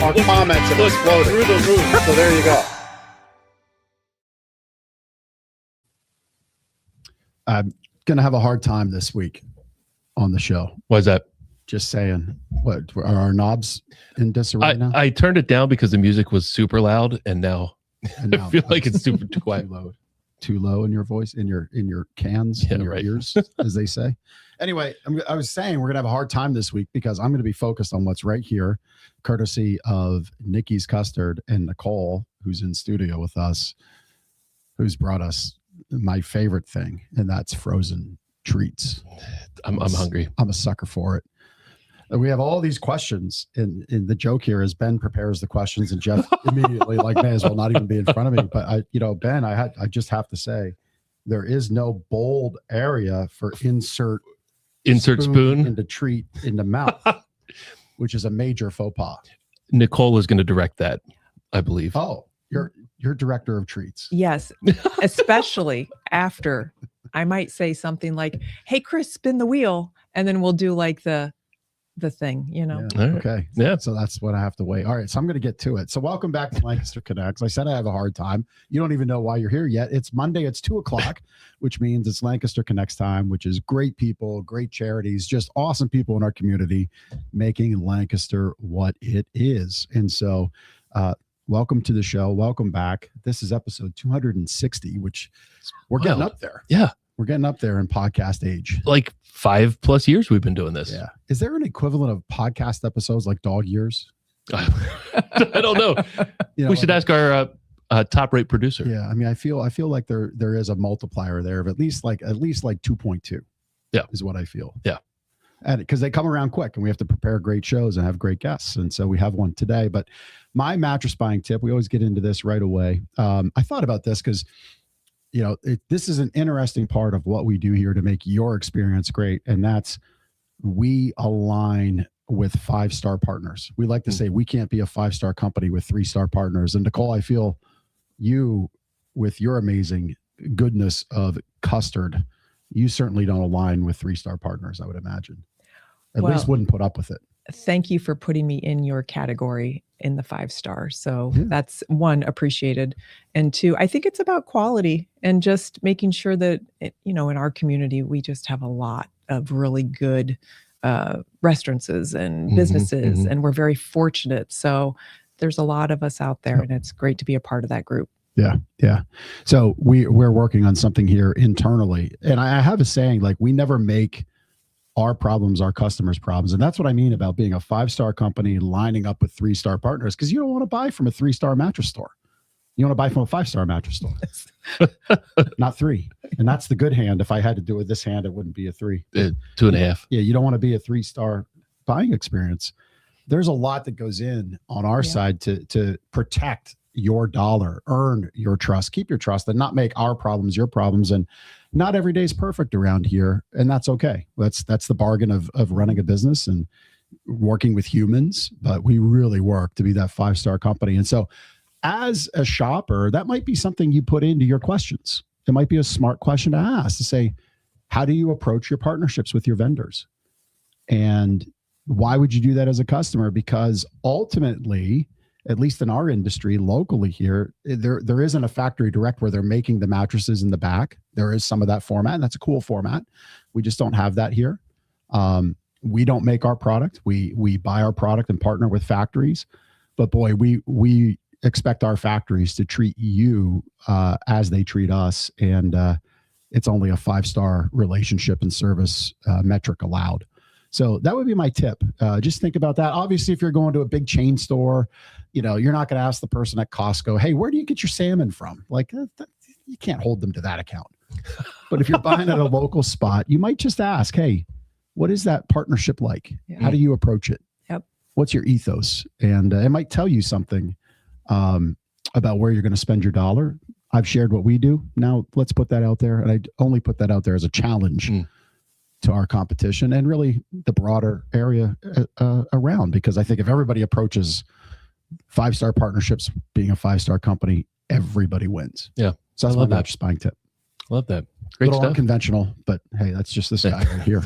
our comments have exploded through the roof. So there you go. I'm going to have a hard time this week on the show. Why is that? Just saying. What, are our knobs in disarray now? I turned it down because the music was super loud, and now I feel like it's super too quiet. Too low in your voice, in your cans, in your ears, as they say. Anyway, I was saying we're going to have a hard time this week because I'm going to be focused on what's right here, courtesy of Nikki's Custard and Nicole, who's in studio with us, who's brought us my favorite thing, and that's frozen treats. I'm hungry. I'm a sucker for it. We have all these questions, and the joke here is Ben prepares the questions, and Jeff immediately may as well not even be in front of me. But Ben, I just have to say, there is no bold area for insert spoon into treat in the mouth, which is a major faux pas. Nicole is going to direct that, I believe. Oh, you're director of treats. Yes, especially after I might say something like, "Hey, Chris, spin the wheel," and then we'll do like the thing, Yeah. Right. Okay. Yeah. So that's what I have to wait. All right. So I'm going to get to it. So welcome back to Lancaster Connects. I said I have a hard time. You don't even know why you're here yet. It's Monday. It's 2:00, which means it's Lancaster Connects time, which is great people, great charities, just awesome people in our community making Lancaster what it is. And so, welcome to the show. Welcome back. This is episode 260, which we're getting up there. Yeah. We're getting up there in podcast age. Like 5+ years we've been doing this. Yeah. Is there an equivalent of podcast episodes like dog years? I don't know. We should ask our top rate producer. Yeah. I mean, I feel like there is a multiplier there of at least like 2.2. Yeah. Is what I feel. Yeah. And because they come around quick and we have to prepare great shows and have great guests. And so we have one today. But my mattress buying tip, we always get into this right away. I thought about this because this is an interesting part of what we do here to make your experience great. And that's we align with 5-star partners. We like to say we can't be a 5-star company with 3-star partners. And Nicole, I feel you, with your amazing goodness of Custard, you certainly don't align with 3-star partners, I would imagine. At least wouldn't put up with it. Thank you for putting me in your category in the 5-star. So that's one, appreciated. And two, I think it's about quality and just making sure that, in our community, we just have a lot of really good restaurants and businesses, and we're very fortunate. So there's a lot of us out there, and it's great to be a part of that group. Yeah. Yeah. So we're working on something here internally. And I have a saying, like, we never make our problems our customers' problems. And that's what I mean about being a 5-star company lining up with 3-star partners, because you don't want to buy from a 3-star mattress store. You want to buy from a 5-star mattress store, not 3. And that's the good hand. If I had to do it with this hand, it wouldn't be a 3. 2.5. Yeah. You don't want to be a 3-star buying experience. There's a lot that goes in on our side to protect your dollar, earn your trust, keep your trust, and not make our problems your problems. And not every day is perfect around here, and that's okay. That's the bargain of running a business and working with humans. But we really work to be that 5-star company. And so, as a shopper, that might be something you put into your questions. It might be a smart question to ask, to say, how do you approach your partnerships with your vendors? And why would you do that as a customer? Because ultimately, at least in our industry locally here, there isn't a factory direct where they're making the mattresses in the back. There is some of that format, and that's a cool format. We just don't have that here. We don't make our product. We buy our product and partner with factories. But boy, we expect our factories to treat you as they treat us. And it's only a 5-star relationship and service metric allowed. So that would be my tip. Just think about that. Obviously, if you're going to a big chain store, you're not going to ask the person at Costco, hey, where do you get your salmon from? Like, you can't hold them to that account. But if you're buying at a local spot, you might just ask, hey, what is that partnership like? Yeah. How do you approach it? Yep. What's your ethos? And it might tell you something about where you're going to spend your dollar. I've shared what we do. Now let's put that out there. And I only put that out there as a challenge to our competition and really the broader area around, because I think if everybody approaches 5-star partnerships being a 5-star company, everybody wins. Yeah. So that's my mattress buying tip. Love that. Great Little stuff. Unconventional, but hey, that's just this guy right here.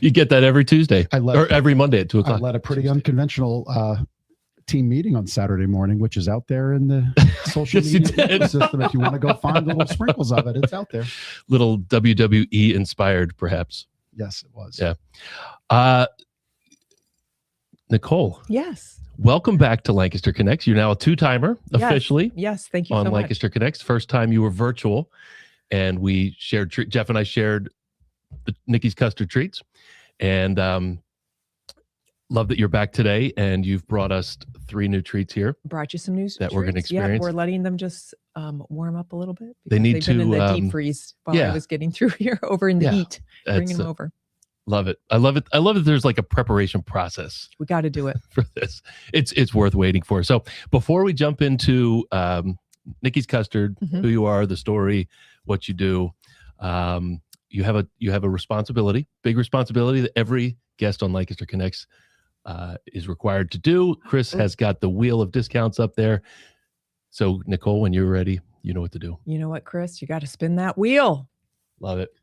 You get that every Tuesday or every Monday at 2:00. I led a pretty unconventional team meeting on Saturday morning, which is out there in the social Yes, you media did. ecosystem. If you want to go find the little sprinkles of it, it's out there. Little WWE inspired, perhaps. Yes, it was. Yeah. Nicole. Yes. Welcome back to Lancaster Connects. You're now a two-timer officially Yes. Thank you on so much. Lancaster Connects. First time you were virtual, and we shared Jeff and I shared the Nikki's Custard treats, and love that you're back today. And you've brought us 3 new treats here. Brought you some news that we're going to experience. Yeah, we're letting them just warm up a little bit. They need they've been in to, the deep freeze while I was getting through here over in the heat. Bringing them over. Love it. I love it. I love that there's like a preparation process. We got to do it for this. It's worth waiting for. So before we jump into Nikki's Custard, who you are, the story, what you do, you have a responsibility, big responsibility that every guest on Lancaster Connects is required to do. Chris has got the wheel of discounts up there. So Nicole, when you're ready, you know what to do. You know what, Chris? You got to spin that wheel. Love it.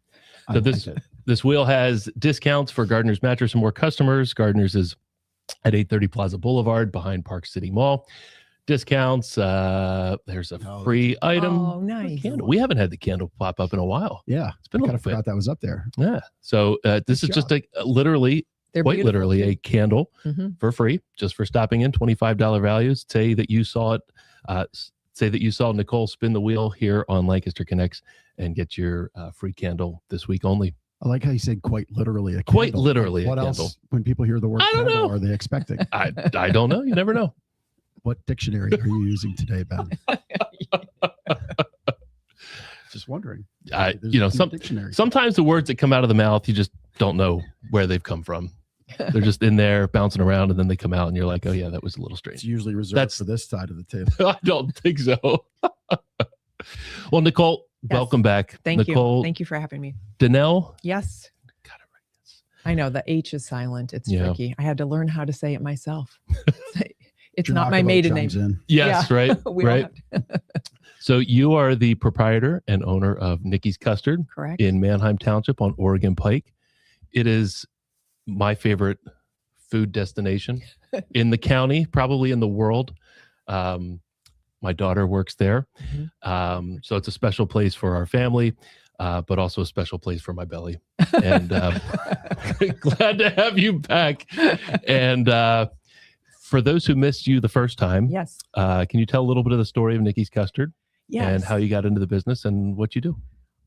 So this wheel has discounts for Gardner's Mattress and more customers. Gardner's is at 830 Plaza Boulevard behind Park City Mall. Discounts. There's a free item. Oh, nice. Candle. We haven't had the candle pop up in a while. Yeah. It's been a I little forgot that was up there. Yeah. So this is just literally, quite literally, a candle for free, just for stopping in. $25 values. Say that you saw it. Say that you saw Nicole spin the wheel here on Lancaster Connects and get your free candle this week only. I like how you said quite literally a candle. Quite literally what a else, candle. when people hear the word I don't candle, know. are they expecting? I don't know. You never know. What dictionary are you using today, Ben? Just wondering. Sometimes the words that come out of the mouth, you just don't know where they've come from. They're just in there bouncing around, and then they come out, and you're like, "Oh yeah, that was a little strange." It's usually reserved for this side of the table. I don't think so. Well, Nicole, welcome back. Thank Nicole, you. Thank you for having me. Dannehl. Yes. Got it right. Yes. I know the H is silent. It's tricky. I had to learn how to say it myself. It's not my maiden name. Yes, right. Right. To. So you are the proprietor and owner of Nikki's Custard, correct, in Manheim Township on Oregon Pike. It is my favorite food destination in the county, probably in the world. My daughter works there. So it's a special place for our family, but also a special place for my belly. And glad to have you back. And for those who missed you the first time, yes, can you tell a little bit of the story of Nikki's Custard? Yes. And how you got into the business and what you do?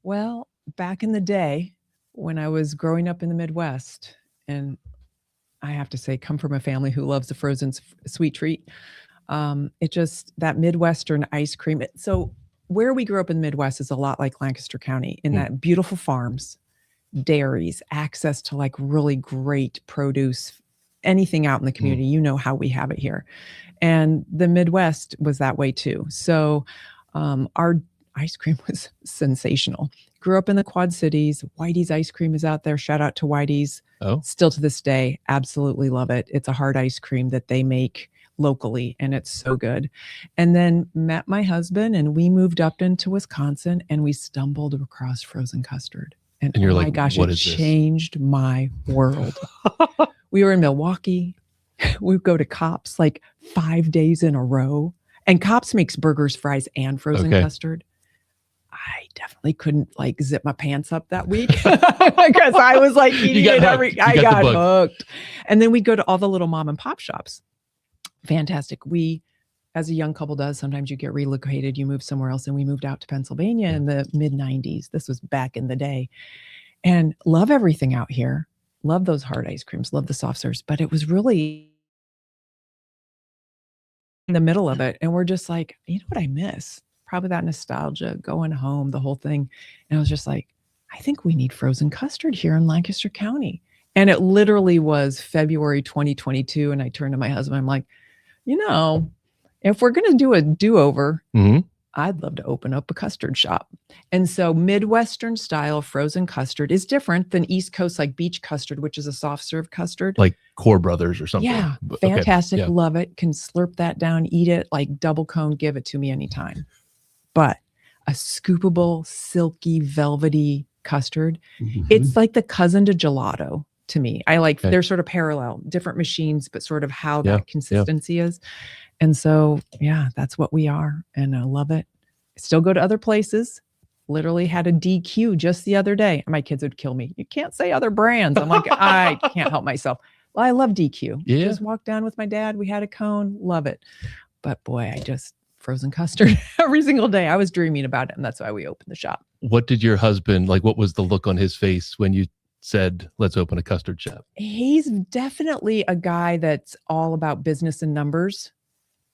Well, back in the day when I was growing up in the Midwest, and I have to say, come from a family who loves a frozen sweet treat. It just, that Midwestern ice cream. So where we grew up in the Midwest is a lot like Lancaster County, in that beautiful farms, dairies, access to like really great produce, anything out in the community. You know how we have it here. And the Midwest was that way too. So our ice cream was sensational. Grew up in the Quad Cities. Whitey's ice cream is out there. Shout out to Whitey's. Oh, still to this day, absolutely love it. It's a hard ice cream that they make locally, and it's so good. And then met my husband, and we moved up into Wisconsin, and we stumbled across frozen custard. And you're oh like, my gosh, what it is this? changed my world. We were in Milwaukee. We would go to Kopp's like 5 days in a row. And Kopp's makes burgers, fries, and frozen custard. I definitely couldn't like zip my pants up that week because I was like eating it I got hooked. And then we'd go to all the little mom and pop shops. Fantastic. We, as a young couple does, sometimes you get relocated, you move somewhere else. And we moved out to Pennsylvania in the mid 90s. This was back in the day. And love everything out here. Love those hard ice creams. Love the soft serves. But it was really in the middle of it. And we're just like, you know what I miss? Probably that nostalgia, going home, the whole thing. And I was just like, I think we need frozen custard here in Lancaster County. And it literally was February 2022. And I turned to my husband. I'm like, you know, if we're going to do a do-over, I'd love to open up a custard shop. And so Midwestern style frozen custard is different than East Coast, like beach custard, which is a soft serve custard. Like Core Brothers or something. Yeah. Fantastic. Yeah. Love it. Can slurp that down, eat it like double cone, give it to me anytime. But a scoopable, silky, velvety custard, it's like the cousin to gelato to me. I like, Okay. they're sort of parallel, different machines, but sort of how Yeah, that consistency is. And so, yeah, that's what we are. And I love it. Still go to other places. Literally had a DQ just the other day. My kids would kill me. You can't say other brands. I'm like, I can't help myself. Well, I love DQ. Yeah. Just walked down with my dad. We had a cone. Love it. But boy, frozen custard every single day. I was dreaming about it. And that's why we opened the shop. What did your husband, like, what was the look on his face when you said, let's open a custard shop? He's definitely a guy that's all about business and numbers.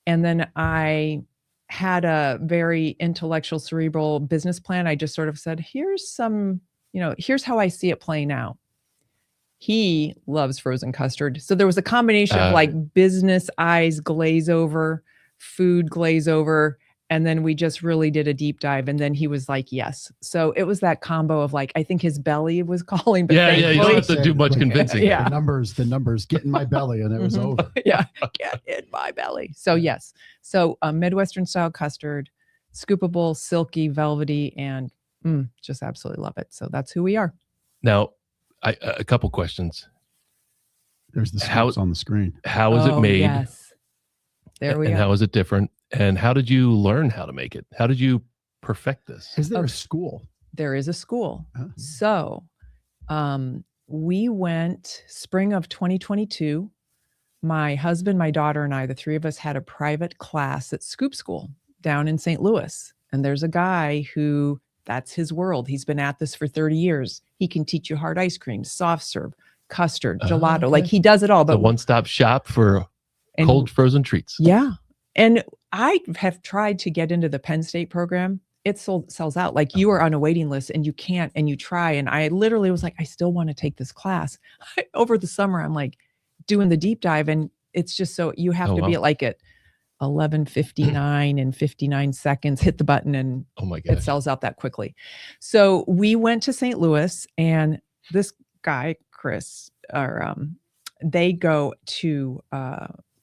And then I had a very intellectual, cerebral business plan. I just sort of said, here's how I see it playing out. He loves frozen custard. So there was a combination of like business eyes glaze over, food glaze over, and then we just really did a deep dive. And then he was like, yes. So it was that combo of like, I think his belly was calling. But Yeah, you don't have to do much convincing. Yeah. The numbers get in my belly, and it was over. Yeah, get in my belly. So yes. So Midwestern style custard, scoopable, silky, velvety, and just absolutely love it. So that's who we are. Now, a couple questions. There's the scoops on the screen. How is it made? Yes. There we and are. how is it different? And how did you learn how to make it? How did you perfect this? Is there a school? There is a school. Oh. So we went spring of 2022. My husband, my daughter, and I, the three of us had a private class at Scoop School down in St. Louis. And there's a guy who, that's his world. He's been at this for 30 years. He can teach you hard ice cream, soft serve, custard, gelato. Okay. Like he does it all. The But one-stop shop for cold frozen treats. Yeah. And I have tried to get into the Penn State program. It sells out. Like you are on a waiting list and you can't, and you try. And I literally was like, I still want to take this class. Over the summer, I'm like doing the deep dive, and it's just so you have to be at like at 11:59 and 59 seconds, hit the button, and oh my gosh, it sells out that quickly. So we went to St. Louis, and this guy, Chris, they go to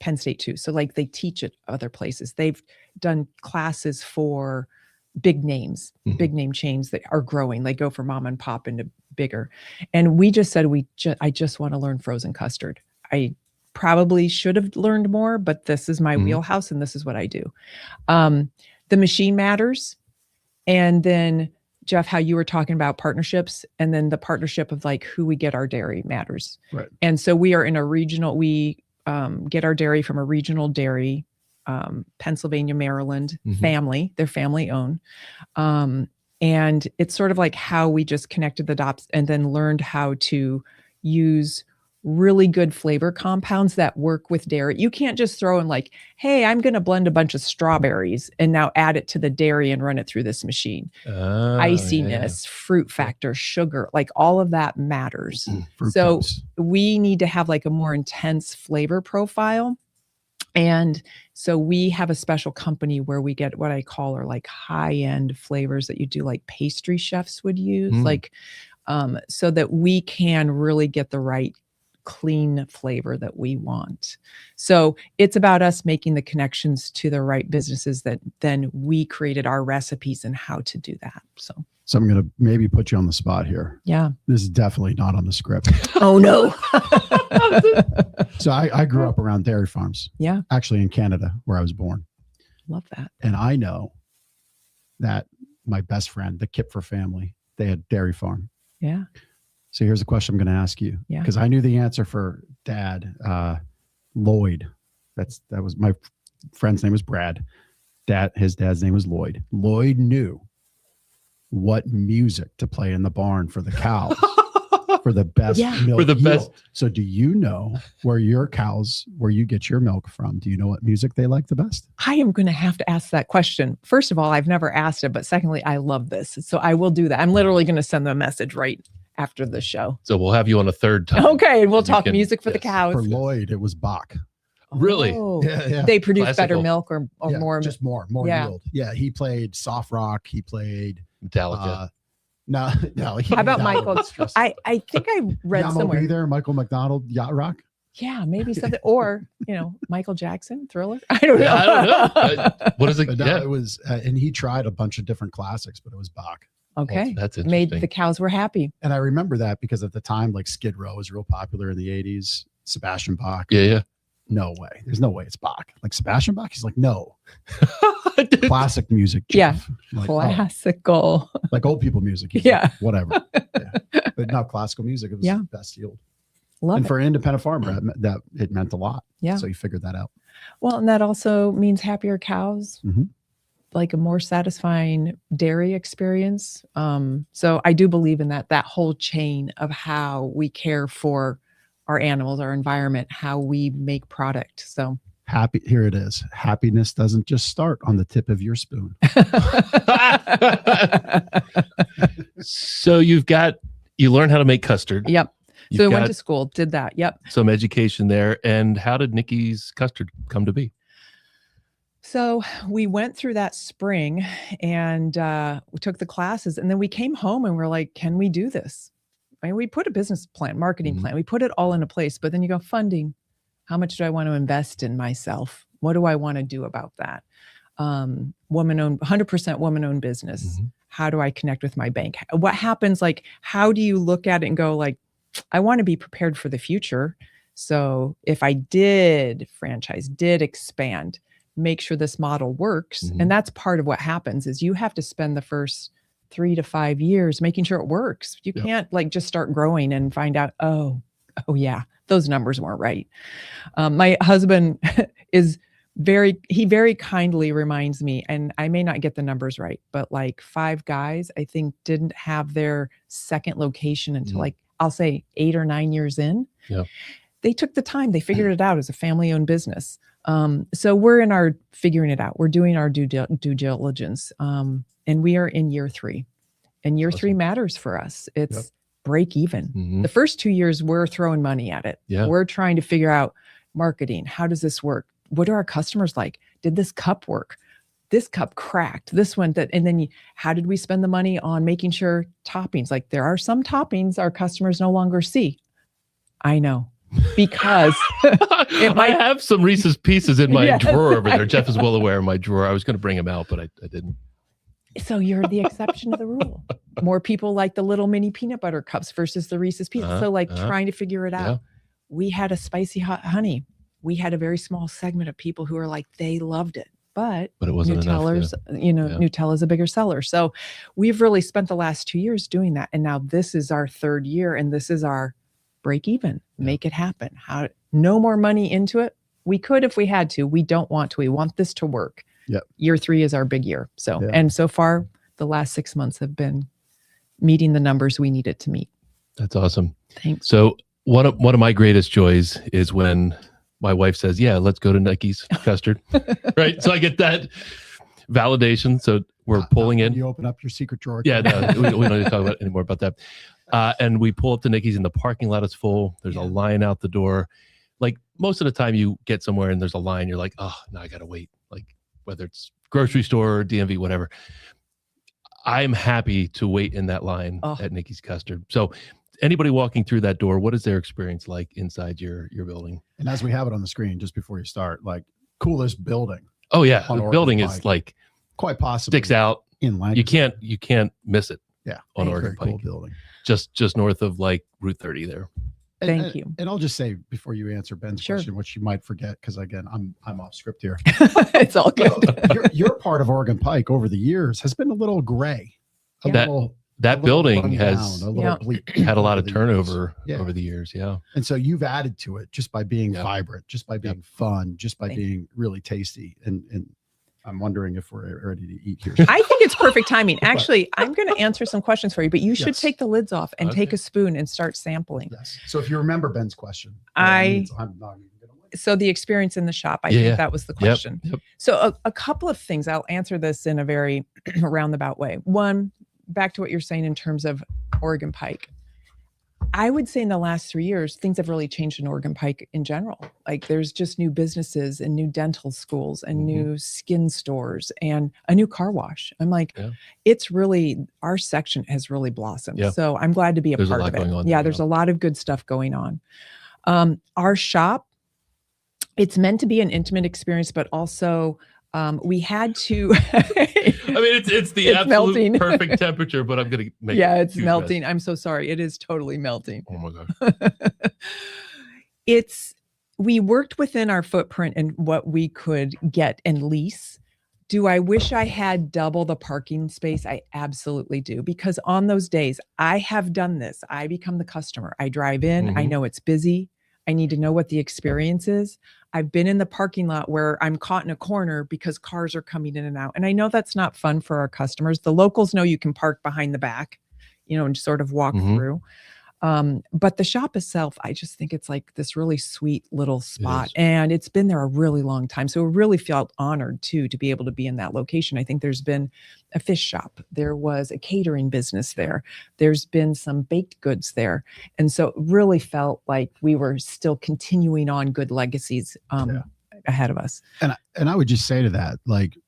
Penn State too. So like they teach at other places. They've done classes for big names, big name chains that are growing. They go from mom and pop into bigger. And we just said, I just want to learn frozen custard. I probably should have learned more, but this is my wheelhouse and this is what I do. The machine matters. And then Jeff, how you were talking about partnerships, and then the partnership of like who we get our dairy matters. Right. And so we are in a regional, we get our dairy from a regional dairy, Pennsylvania, Maryland family. They're family owned. And it's sort of like how we just connected the dots and then learned how to use really good flavor compounds that work with dairy. You can't just throw in like, hey, I'm going to blend a bunch of strawberries and now add it to the dairy and run it through this machine. Iciness, fruit factor, sugar, like all of that matters. So we need to have like a more intense flavor profile. And so we have a special company where we get what I call are like high-end flavors that you do like pastry chefs would use, like so that we can really get the right clean flavor that we want. So it's about us making the connections to the right businesses that then we created our recipes and how to do that. So I'm going to maybe put you on the spot here. Yeah. This is definitely not on the script. Oh, no. So I grew up around dairy farms. Yeah. Actually in Canada, where I was born. Love that. And I know that my best friend, the Kipfer family, they had dairy farm. Yeah. So here's a question I'm going to ask you. Yeah. Because I knew the answer for Dad, Lloyd. That was my friend's name was Brad. His dad's name was Lloyd. Lloyd knew what music to play in the barn for the cows for the best milk for the yield. best. So do you know where you get your milk from? Do you know what music they like the best? I am going to have to ask that question. First of all, I've never asked it, but secondly, I love this. So I will do that. I'm literally going to send them a message right after the show. So we'll have you on a third time. Okay. And we'll talk music for the cows. For Lloyd, it was Bach. Really? Oh, Yeah. They produce Classical. better milk or Yeah, more. just more yield. Yeah. He played soft rock. He played Metallica. No. How about Michael? I think I read somewhere. Be there, Michael McDonald, yacht rock. Yeah, maybe something, or Michael Jackson, Thriller. I don't know. I don't know. What is it? But no, it was, and he tried a bunch of different classics, but it was Bach. Okay. That's Made interesting. the cows were happy. And I remember that because at the time, like Skid Row was real popular in the 80s. Sebastian Bach. Yeah. No way. There's no way it's Bach. Like Sebastian Bach, he's like, no. Yeah. Classic music. Yeah. Jeff. Like, Classical. like old people music. He's Yeah. like, whatever. Yeah. But no, classical music, it was Yeah. the best yield. Love And it. for an independent farmer, that it meant a lot. Yeah. So you figured that out. Well, and that also means happier cows, Mhm. like a more satisfying dairy experience. So I do believe in that whole chain of how we care for our animals, our environment, how we make product. So Happy. Here it is. Happiness doesn't just start on the tip of your spoon. So you learn how to make custard. Yep. You've So I went got to school, did that. Yep. some education there. And how did Nikki's Custard come to be? So we went through that spring and we took the classes, and then we came home and we're like, can we do this? I mean, we put a business plan, marketing Mhm. plan, we put it all into place, but then you go, funding. How much do I want to invest in myself? What do I want to do about that? Woman-owned, 100% woman-owned business. Mhm. How do I connect with my bank? What happens? Like, how do you look at it and go like, I want to be prepared for the future. So if I did franchise, did expand, make sure this model works. Mhm. And that's part of what happens is you have to spend the first 3 to 5 years making sure it works. You Yep. can't like just start growing and find out, oh yeah, those numbers weren't right. My husband is very kindly reminds me, and I may not get the numbers right, but like 5 guys, I think, didn't have their second location until Mhm. like, I'll say 8 or 9 years in. Yeah. They took the time, they figured it out as a family-owned business. So we're in our figuring it out. We're doing our due diligence. And we are in year 3. And year 3 Awesome. matters for us. It's break even. Mhm. The first 2 years, we're throwing money at it. Yeah. We're trying to figure out marketing. How does this work? What are our customers like? Did this cup work? This cup cracked. This one, that, and then how did we spend the money on making sure toppings? Like there are some toppings our customers no longer see. I know, because I have some Reese's Pieces in my Yes, drawer over I there. Jeff is know. well aware of my drawer. I was going to bring him out, but I didn't. so you're the exception to the rule. More people like the little mini peanut butter cups versus the Reese's Pieces. So like trying to figure it out. Yeah. We had a spicy hot honey. We had a very small segment of people who are like, they loved it. But But it wasn't enough. Nutella's, Yeah. Nutella's a bigger seller. So we've really spent the last 2 years doing that. And now this is our 3rd year, and this is our break even, make it happen. No more money into it. We could if we had to. We don't want to. We want this to work. Yep. Year 3 is our big year. So, Yeah. and so far the last 6 months have been meeting the numbers we needed to meet. That's awesome. Thanks. So one of my greatest joys is when my wife says, yeah, let's go to Nikki's Custard. Right. So I get that validation. So we're pulling in. You open up your secret drawer. Yeah, no, we don't need to talk about anymore about that. And we pull up to Nikki's, and the parking lot is full. There's a line out the door. Like most of the time you get somewhere and there's a line, you're like, oh, now I got to wait. Like whether it's grocery store or DMV, whatever. I'm happy to wait in that line at Nikki's Custard. So anybody walking through that door, what is their experience like inside your building? And as we have it on the screen, just before you start, like coolest building. Oh yeah. On The Oregon building Pike. is like Quite possibly sticks out. in Lancaster. You can't miss it. Yeah. On Very Oregon cool Pike. building. Just north of like Route 30 there. Thank you. And I'll just say before you answer Ben's Sure. question, which you might forget, because again, I'm off script here. It's all good. your part of Oregon Pike over the years has been a little gray. A Yeah. little, That a little building run has down, a little bleak had a lot over of the turnover years. Yeah. over the years. Yeah. And so you've added to it just by being Yeah. vibrant, just by being fun, just by Thank you. being really tasty. And I'm wondering if we're ready to eat here. I think it's perfect timing. Actually, I'm going to answer some questions for you, but you should Yes. take the lids off and take Okay. a spoon and start sampling. Yes. So if you remember Ben's question, I- I'm not even going to wait. So the experience in the shop, I Yeah. think that was the question. Yep. So a couple of things, I'll answer this in a very roundabout way. One, back to what you're saying in terms of Oregon Pike. I would say in the last 3 years, things have really changed in Oregon Pike in general. Like there's just new businesses and new dental schools and Mhm. new skin stores and a new car wash. I'm like, Yeah. it's really, our section has really blossomed. Yeah. So I'm glad to be a There's a part lot of it. going on Yeah, there, there's yeah. a lot of good stuff going on. Our shop, it's meant to be an intimate experience, but also We had to. I mean, it's the It's absolute melting. perfect temperature, but I'm gonna make Yeah, a it's huge melting. mess. I'm so sorry. It is totally melting. Oh my god. We worked within our footprint and what we could get and lease. Do I wish I had double the parking space? I absolutely do. Because on those days, I have done this. I become the customer. I drive in. I Mhm. know it's busy. I need to know what the experience is. I've been in the parking lot where I'm caught in a corner because cars are coming in and out. And I know that's not fun for our customers. The locals know you can park behind the back, and sort of walk Mhm. through. But the shop itself, I just think it's like this really sweet little spot. is. And it's been there a really long time. So we really felt honored too to be able to be in that location. I think there's been a fish shop. There was a catering business there. There's been some baked goods there. And so it really felt like we were still continuing on good legacies ahead of us. And I would just say to that, like,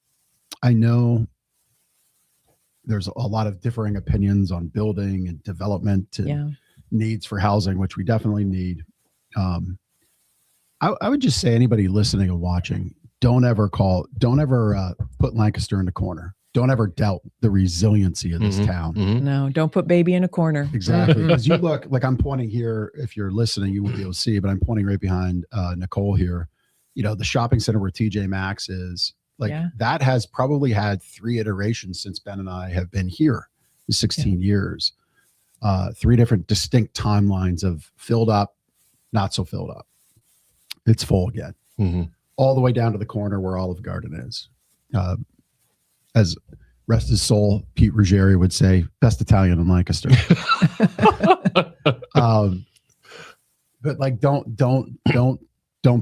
I know there's a lot of differing opinions on building and development and needs for housing, which we definitely need. I would just say anybody listening and watching, don't ever put Lancaster in the corner. Don't ever doubt the resiliency of this town. Mhm. No, don't put baby in a corner. Exactly. Because you look, like I'm pointing here, if you're listening, you won't be able to see, but I'm pointing right behind Nicole here. The shopping center where TJ Maxx is, like that has probably had 3 iterations since Ben and I have been here in 16 years. 3 different distinct timelines of filled up, not so filled up. It's full again. Mhm. All the way down to the corner where Olive Garden is. As rest his soul, Pete Ruggieri would say, best Italian in Lancaster. But like, don't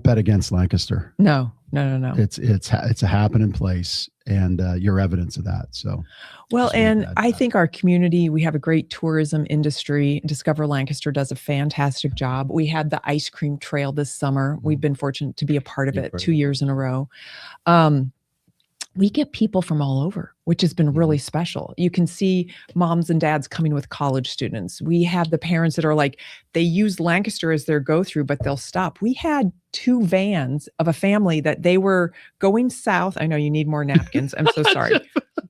bet against Lancaster. No. It's a happening place, and you're evidence of that. So, well, and I think our community, we have a great tourism industry. Discover Lancaster does a fantastic job. We had the ice cream trail this summer. We've been fortunate to be a part of it 2 years in a row. We get people from all over, which has been really special. You can see moms and dads coming with college students. We have the parents that are like, they use Lancaster as their go-through, but they'll stop. We had 2 vans of a family that they were going south. I know you need more napkins. I'm so sorry.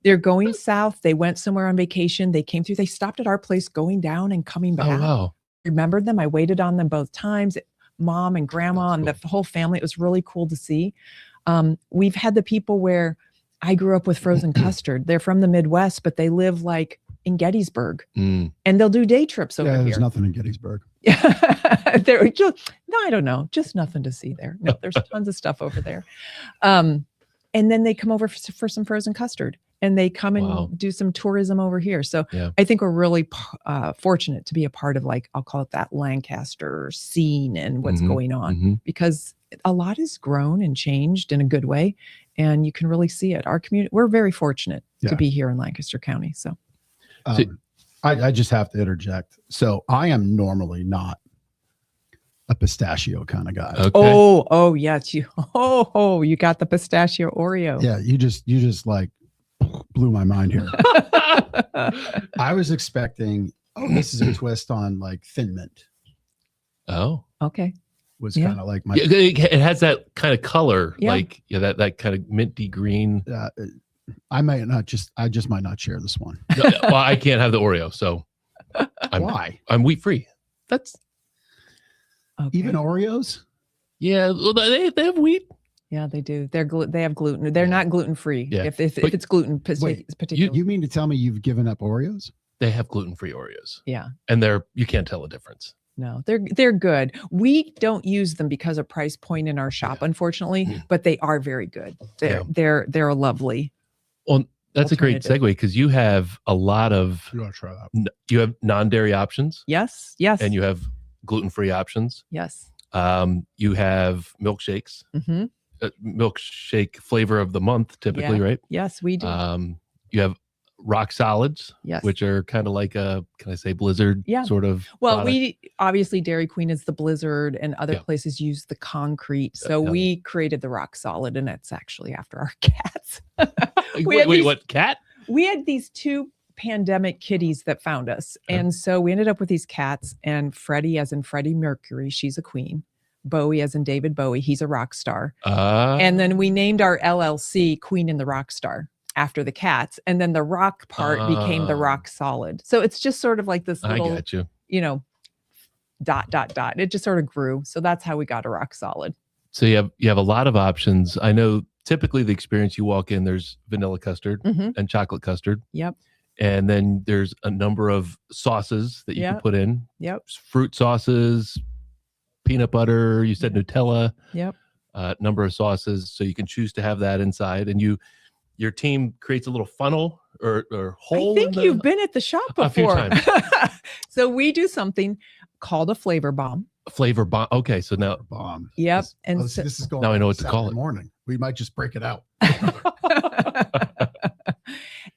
They're going south. They went somewhere on vacation. They came through. They stopped at our place going down and coming back. Oh, wow. Remembered them. I waited on them both times. Mom and grandma and the whole family. It was really cool to see. We've had the people where I grew up with frozen custard. They're from the Midwest, but they live like in Gettysburg, and they'll do day trips over here. There's nothing in Gettysburg. They're just, no, I don't know, just nothing to see there. No, there's tons of stuff over there. And then they come over for some frozen custard, and they come and do some tourism over here. So I think we're really fortunate to be a part of, like, I'll call it that Lancaster scene and what's going on, because a lot has grown and changed in a good way. And you can really see it. Our community, we're very fortunate to be here in Lancaster County. So I just have to interject. So I am normally not a pistachio kind of guy. Okay. Oh, yes. You got the pistachio Oreo. Yeah. You just like blew my mind here. I was expecting, this is a twist on like Thin Mint. Oh, okay. Was kind of like my. It has that kind of color, like that kind of minty green. I just might not share this one. No, well, I can't have the Oreo, so why? I'm wheat free. That's even Oreos. Yeah, well, they have wheat. Yeah, they do. They have gluten. They're not gluten free. Yeah. If it's gluten, particularly. You mean to tell me you've given up Oreos? They have gluten free Oreos. Yeah, and you can't tell a difference. No, they're good. We don't use them because of price point in our shop, unfortunately, but they are very good. They're a lovely. Well, that's a great segue, because you have a lot of. You want to try that? You have non-dairy options. Yes, and you have gluten-free options. Yes. You have milkshakes. Milkshake flavor of the month, typically, right? Yes, we do. You have rock solids, which are kind of like can I say Blizzard sort of. Well, product. we obviously Dairy Queen is the Blizzard, and other places use the concrete. So we created the rock solid, and it's actually after our cats. Wait, what cat? We had these 2 pandemic kitties that found us, and so we ended up with these cats. And Freddie, as in Freddie Mercury, she's a queen. Bowie as in David Bowie. He's a rock star. Ah. And then we named our LLC Queen and the Rock Star after the cats. And then the rock part became the Rock Solid. So it's just sort of like this I little, got you. dot. It just sort of grew. So that's how we got a Rock Solid. So you have a lot of options. I know typically the experience you walk in, there's vanilla custard and chocolate custard. Yep. And then there's a number of sauces that you can put in. Yep. Fruit sauces, peanut butter, you said Nutella. Yep. Number of sauces. So you can choose to have that inside. And your team creates a little funnel or hole. I think you've been at the shop before. A few times. So we do something called a flavor bomb. Flavor bomb. Okay, so now Bomb. Yep. And And this is going. now I know what to Saturday call it. Morning. We might just break it out.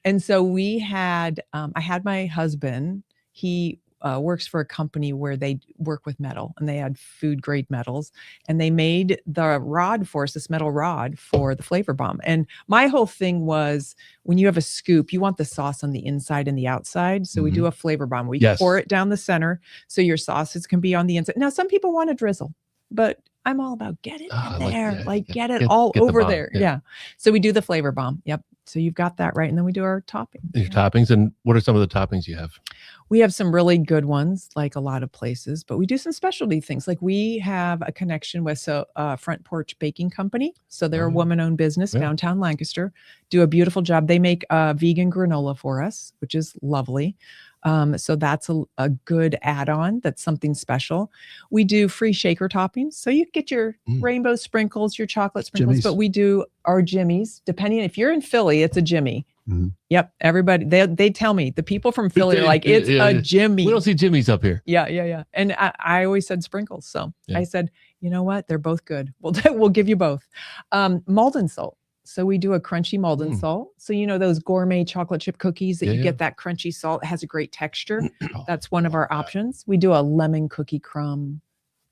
and so we had, I had my husband, he works for a company where they work with metal, and they had food grade metals, and they made the rod for us, this metal rod for the flavor bomb. And my whole thing was, when you have a scoop, you want the sauce on the inside and the outside. So we do a flavor bomb. We pour it down the center so your sauces can be on the inside. Now, some people want to drizzle, but I'm all about get it in there, get it all over there. Yeah. So we do the flavor bomb. Yep. So you've got that right. And then we do our topping. Your toppings. And what are some of the toppings you have? We have some really good ones, like a lot of places, but we do some specialty things. Like we have a connection with a Front Porch Baking Company. So they're a woman-owned business downtown Lancaster, do a beautiful job. They make vegan granola for us, which is lovely. So that's a good add-on. That's something special. We do free shaker toppings. So you get your rainbow sprinkles, your chocolate sprinkles, Jimmy's. but we do our Jimmies. Depending, if you're in Philly, it's a Jimmy. Yep. Everybody, they tell me, the people from Philly are like, it's a Jimmy. We don't see Jimmy's up here. Yeah. And I always said sprinkles. So I said, you know what? They're both good. We'll give you both. Malden salt. So we do a crunchy Malden salt. So, those gourmet chocolate chip cookies that you get that crunchy salt, it has a great texture. That's one of our options. We do a lemon cookie crumb.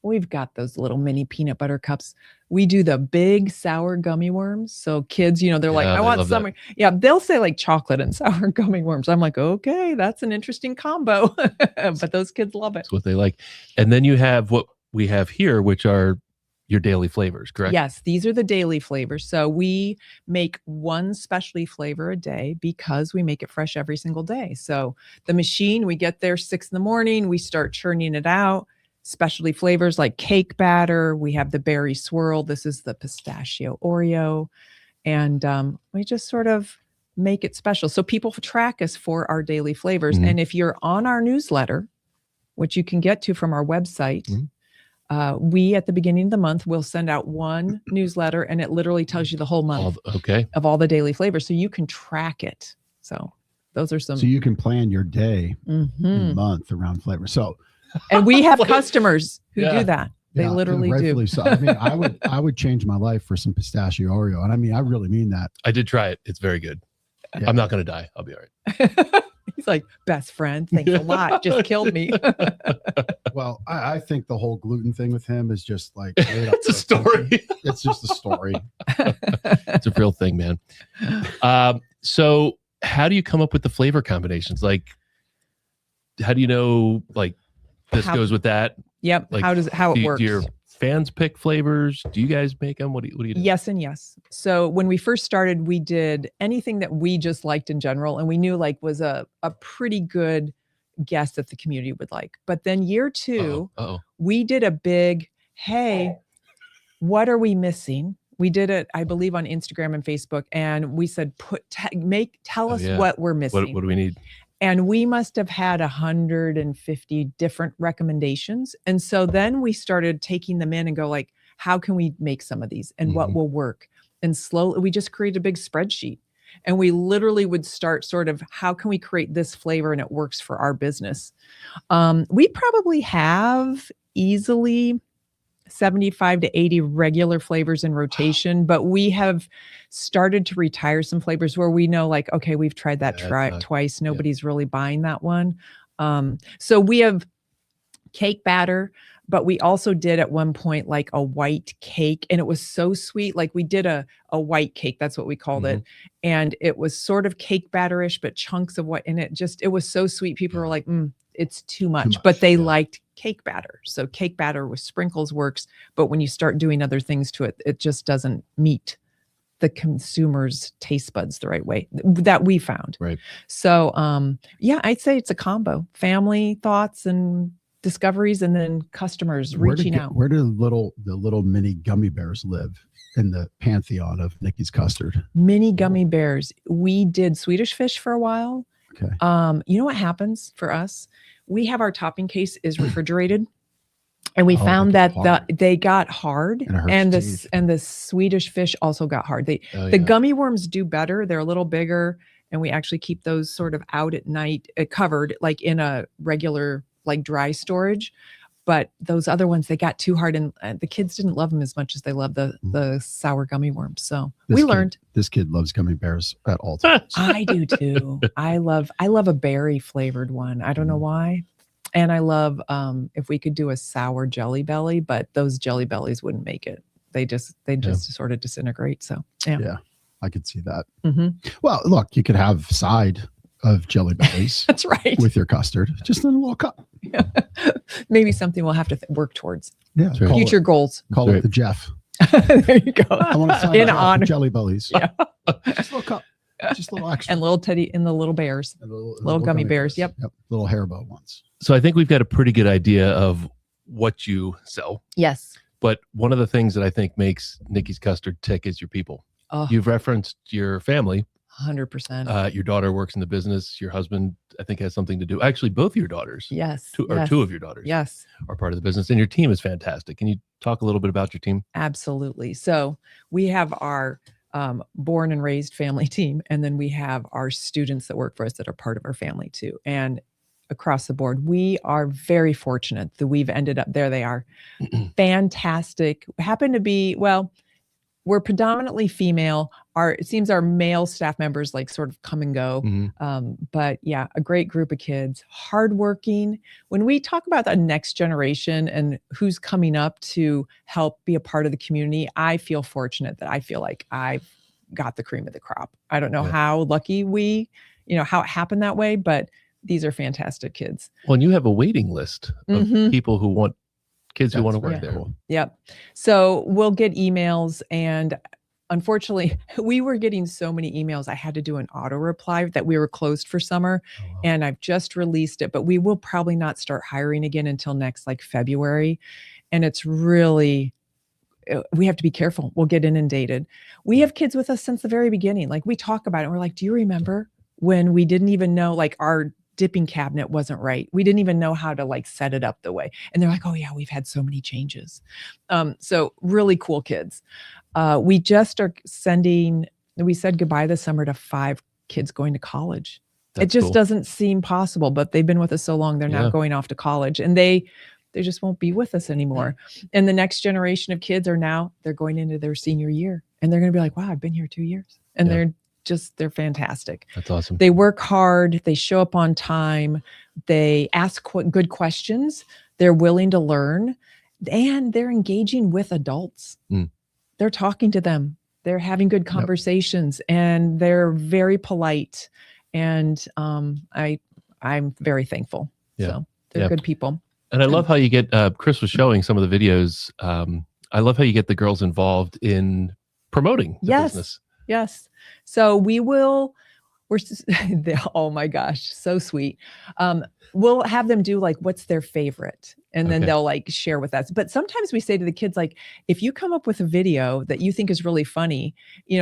We've got those little mini peanut butter cups. We do the big sour gummy worms. So kids, they're like, I want some. Yeah, they'll say like chocolate and sour gummy worms. I'm like, okay, that's an interesting combo. But those kids love it. That's what they like. And then you have what we have here, which are your daily flavors, correct? Yes, these are the daily flavors. So we make one specialty flavor a day because we make it fresh every single day. So the machine, we get there 6 a.m, we start churning it out. Specialty flavors like cake batter. We have the berry swirl. This is the pistachio Oreo. And we just sort of make it special. So people track us for our daily flavors. And if you're on our newsletter, which you can get to from our website, we, at the beginning of the month, will send out one newsletter, and it literally tells you the whole month of all the daily flavors. So you can track it. So those are some. So you can plan your day and month around flavor. So, and we have customers who do that. They literally do. So, I mean, I would change my life for some pistachio Oreo. And I mean, I really mean that. I did try it. It's very good. Yeah. I'm not going to die. I'll be all right. He's like, best friend. Thanks a lot. Just killed me. Well, I think the whole gluten thing with him is just like, it's a story. It's just a story. It's a real thing, man. So how do you come up with the flavor combinations? Like, how do you know, like, this goes with that? Yep. Like, how it works. Do your fans pick flavors? Do you guys make them? What do you do? Yes and yes. So when we first started, we did anything that we just liked in general, and we knew like was a pretty good guess that the community would like. But then year 2, we did a big, hey, what are we missing? We did it, I believe, on Instagram and Facebook, and we said, tell us what we're missing. What do we need? And we must have had 150 different recommendations. And so then we started taking them in and go like, how can we make some of these and what will work? And slowly we just created a big spreadsheet, and we literally would start sort of, how can we create this flavor and it works for our business? We probably have easily 75 to 80 regular flavors in rotation, but we have started to retire some flavors where we know like, okay, we've tried that twice. Nobody's really buying that one. So we have cake batter, but we also did at one point like a white cake, and it was so sweet. Like we did a white cake, that's what we called it. And it was sort of cake batterish, but chunks of what, and it was so sweet. People were like, it's too much. much, But they yeah. liked cake batter. So cake batter with sprinkles works. But when you start doing other things to it, it just doesn't meet the consumer's taste buds the right way that we found. Right. So, yeah, I'd say it's a combo: family thoughts and discoveries, and then customers reaching out. Where do the little mini gummy bears live in the pantheon of Nikki's Custard? Mini gummy bears. We did Swedish fish for a while. Okay. You know what happens for us? We have our topping case is refrigerated. And we found they that get they got hard, And it hurts and your the teeth. and the Swedish fish also got hard. The yeah. gummy worms do better. They're a little bigger, and we actually keep those sort of out at night, covered like in a regular like dry storage. But those other ones, they got too hard, and the kids didn't love them as much as they love the sour gummy worms. So we learned. This kid loves gummy bears at all times. I do too. I love a berry flavored one. I don't know why. And I love if we could do a sour Jelly Belly, but those Jelly Bellies wouldn't make it. They just sort of disintegrate. So Yeah, I could see that. Mhm. Well, look, you could have side of Jelly Bellies That's right. with your custard, just in a little cup. Maybe something we'll have to work towards. Yeah, right. call Future goals. Call That's it the Jeff. There you go. I want to sign In Jeff honor. of Jelly Bellies. Yeah. Just a little cup, just a little extra. And little Teddy and the little bears. And little gummy bears, yep. Little hairbow ones. So I think we've got a pretty good idea of what you sell. Yes. But one of the things that I think makes Nikki's Custard tick is your people. Oh, You've referenced your family. 100%. Your daughter works in the business. Your husband, I think, has something to do. Actually, both of your daughters, Yes. two yes. of your daughters, Yes. are part of the business, and your team is fantastic. Can you talk a little bit about your team? Absolutely. So we have our born and raised family team, and then we have our students that work for us that are part of our family too. And across the board, we are very fortunate that we've ended up there. They are fantastic. Happen to be, well, we're predominantly female. It seems our male staff members like sort of come and go. Mhm. But yeah, a great group of kids, hardworking. When we talk about the next generation and who's coming up to help be a part of the community, I feel fortunate that I feel like I've got the cream of the crop. I don't know Yeah. how lucky how it happened that way, but these are fantastic kids. Well, and you have a waiting list of Mhm. people who want kids who That's want to work very there. cool. Yep. So we'll get emails, and unfortunately, we were getting so many emails. I had to do an auto reply that we were closed for summer, Oh, wow. and I've just released it, but we will probably not start hiring again until next like February. And it's really, we have to be careful. We'll get inundated. We have kids with us since the very beginning. Like we talk about it and we're like, do you remember when we didn't even know like our dipping cabinet wasn't right? We didn't even know how to like set it up the way. And they're like, oh yeah, we've had so many changes. So really cool kids. We just are we said goodbye this summer to 5 kids going to college. It That's just cool. doesn't seem possible, but they've been with us so long, they're now Yeah. going off to college, and they just won't be with us anymore. And the next generation of kids they're going into their senior year, and they're going to be like, wow, I've been here 2 years. And Yeah. they're fantastic. That's awesome. They work hard. They show up on time. They ask good questions. They're willing to learn, and they're engaging with adults. Mm. They're talking to them. They're having good conversations, and they're very polite. And I'm very thankful. Yeah. So they're Yeah. good people. And I love how you get, Chris was showing some of the videos. I love how you get the girls involved in promoting the Yes. business. Yes. So oh my gosh, so sweet. We'll have them do like, what's their favorite? And then Okay. they'll like share with us. But sometimes we say to the kids, like, if you come up with a video that you think is really funny,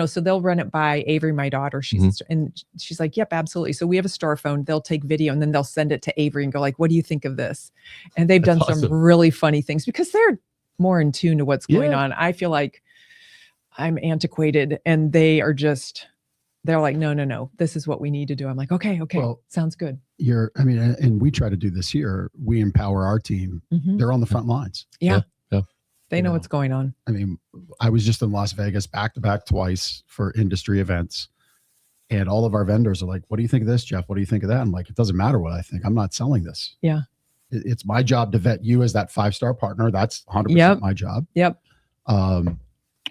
so they'll run it by Avery, my daughter. And she's like, yep, absolutely. So we have a store phone. They'll take video and then they'll send it to Avery and go like, what do you think of this? And they've That's done some awesome. really funny things because they're more in tune to what's going Yeah. on. I feel like I'm antiquated, and they're like, no, this is what we need to do. I'm like, okay, Well, sounds good. And we try to do this here. We empower our team. Mhm. They're on the front lines. Yeah. Yeah. They You know know. what's going on. I mean, I was just in Las Vegas back-to-back twice for industry events. And all of our vendors are like, what do you think of this, Jeff? What do you think of that? I'm like, it doesn't matter what I think. I'm not selling this. Yeah. It's my job to vet you as that 5-star partner. That's 100% Yep. my job. Yep.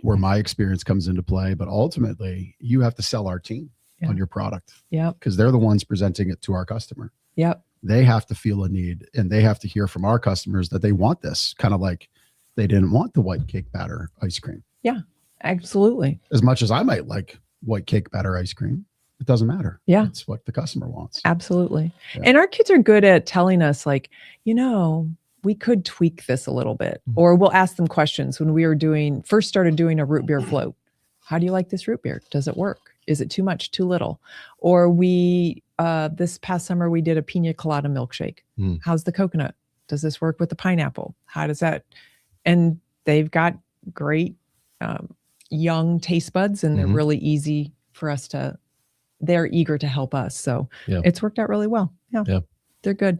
Where my experience comes into play. But ultimately, you have to sell our team Yeah. on your product Yep. because they're the ones presenting it to our customer. Yep. they have to feel a need, and they have to hear from our customers that they want this, kind of like they didn't want the white cake batter ice cream. Yeah, absolutely. As much as I might like white cake batter ice cream, it doesn't matter. Yeah. It's what the customer wants. Absolutely. Yeah. And our kids are good at telling us, like, we could tweak this a little bit, or we'll ask them questions. When we were first started doing a root beer float, how do you like this root beer? Does it work? Is it too much, too little? Or this past summer, we did a pina colada milkshake. How's the coconut? Does this work with the pineapple? How does that? And they've got great young taste buds, and they're really easy for us they're eager to help us. So it's worked out really well. Yeah. They're good.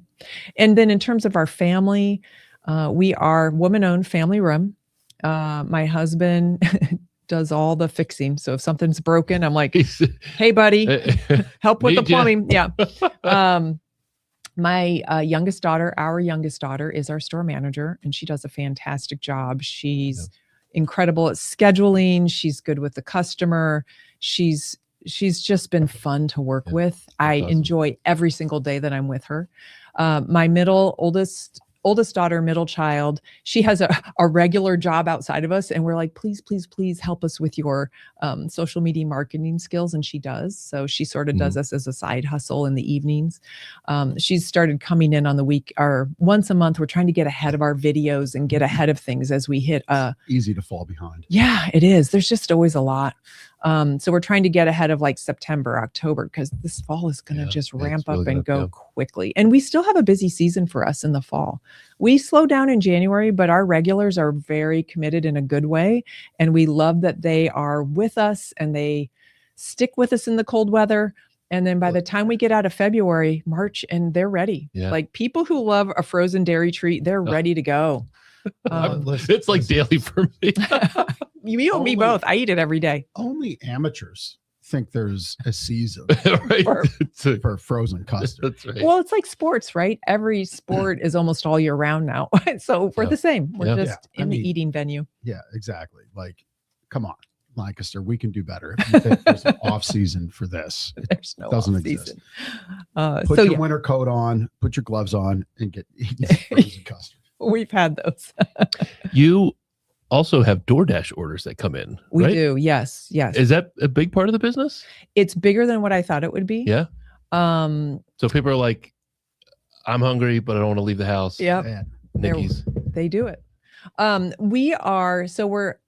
And then in terms of our family, we are woman-owned, family run. My husband does all the fixing. So if something's broken, I'm like, hey, buddy, help with the plumbing. Yeah. My our youngest daughter is our store manager, and she does a fantastic job. She's incredible at scheduling. She's good with the customer. She's just been fun to work with. I enjoy every single day that I'm with her. My oldest daughter, middle child, she has a regular job outside of us. And we're like, please, please, please help us with your social media marketing skills. And she does. So she sort of does this as a side hustle in the evenings. She's started coming in on the week or once a month. We're trying to get ahead of our videos and get ahead of things as we hit. Easy to fall behind. Yeah, it is. There's just always a lot. So we're trying to get ahead of like September, October, because this fall is going to just ramp up and go quickly. And we still have a busy season for us in the fall. We slow down in January, but our regulars are very committed in a good way. And we love that they are with us and they stick with us in the cold weather. And then by the time we get out of February, March, and they're ready. Yeah. Like people who love a frozen dairy treat, they're ready to go. It's like daily for me. You and me both. I eat it every day. Only amateurs think there's a season right. for frozen custard. That's right. Well, it's like sports, right? Every sport is almost all year round now. So we're the same. We're just in the eating venue. Yeah, exactly. Like, come on, Lancaster, we can do better. If you think there's an off season for this, there's no doesn't off exist. Season. Put your winter coat on, put your gloves on, and get eating frozen custard. We've had those. You also have DoorDash orders that come in. We right? do. Yes. Is that a big part of the business? It's bigger than what I thought it would be. Yeah. So people are like, I'm hungry, but I don't want to leave the house. Yeah. Nikki's. They do it. We're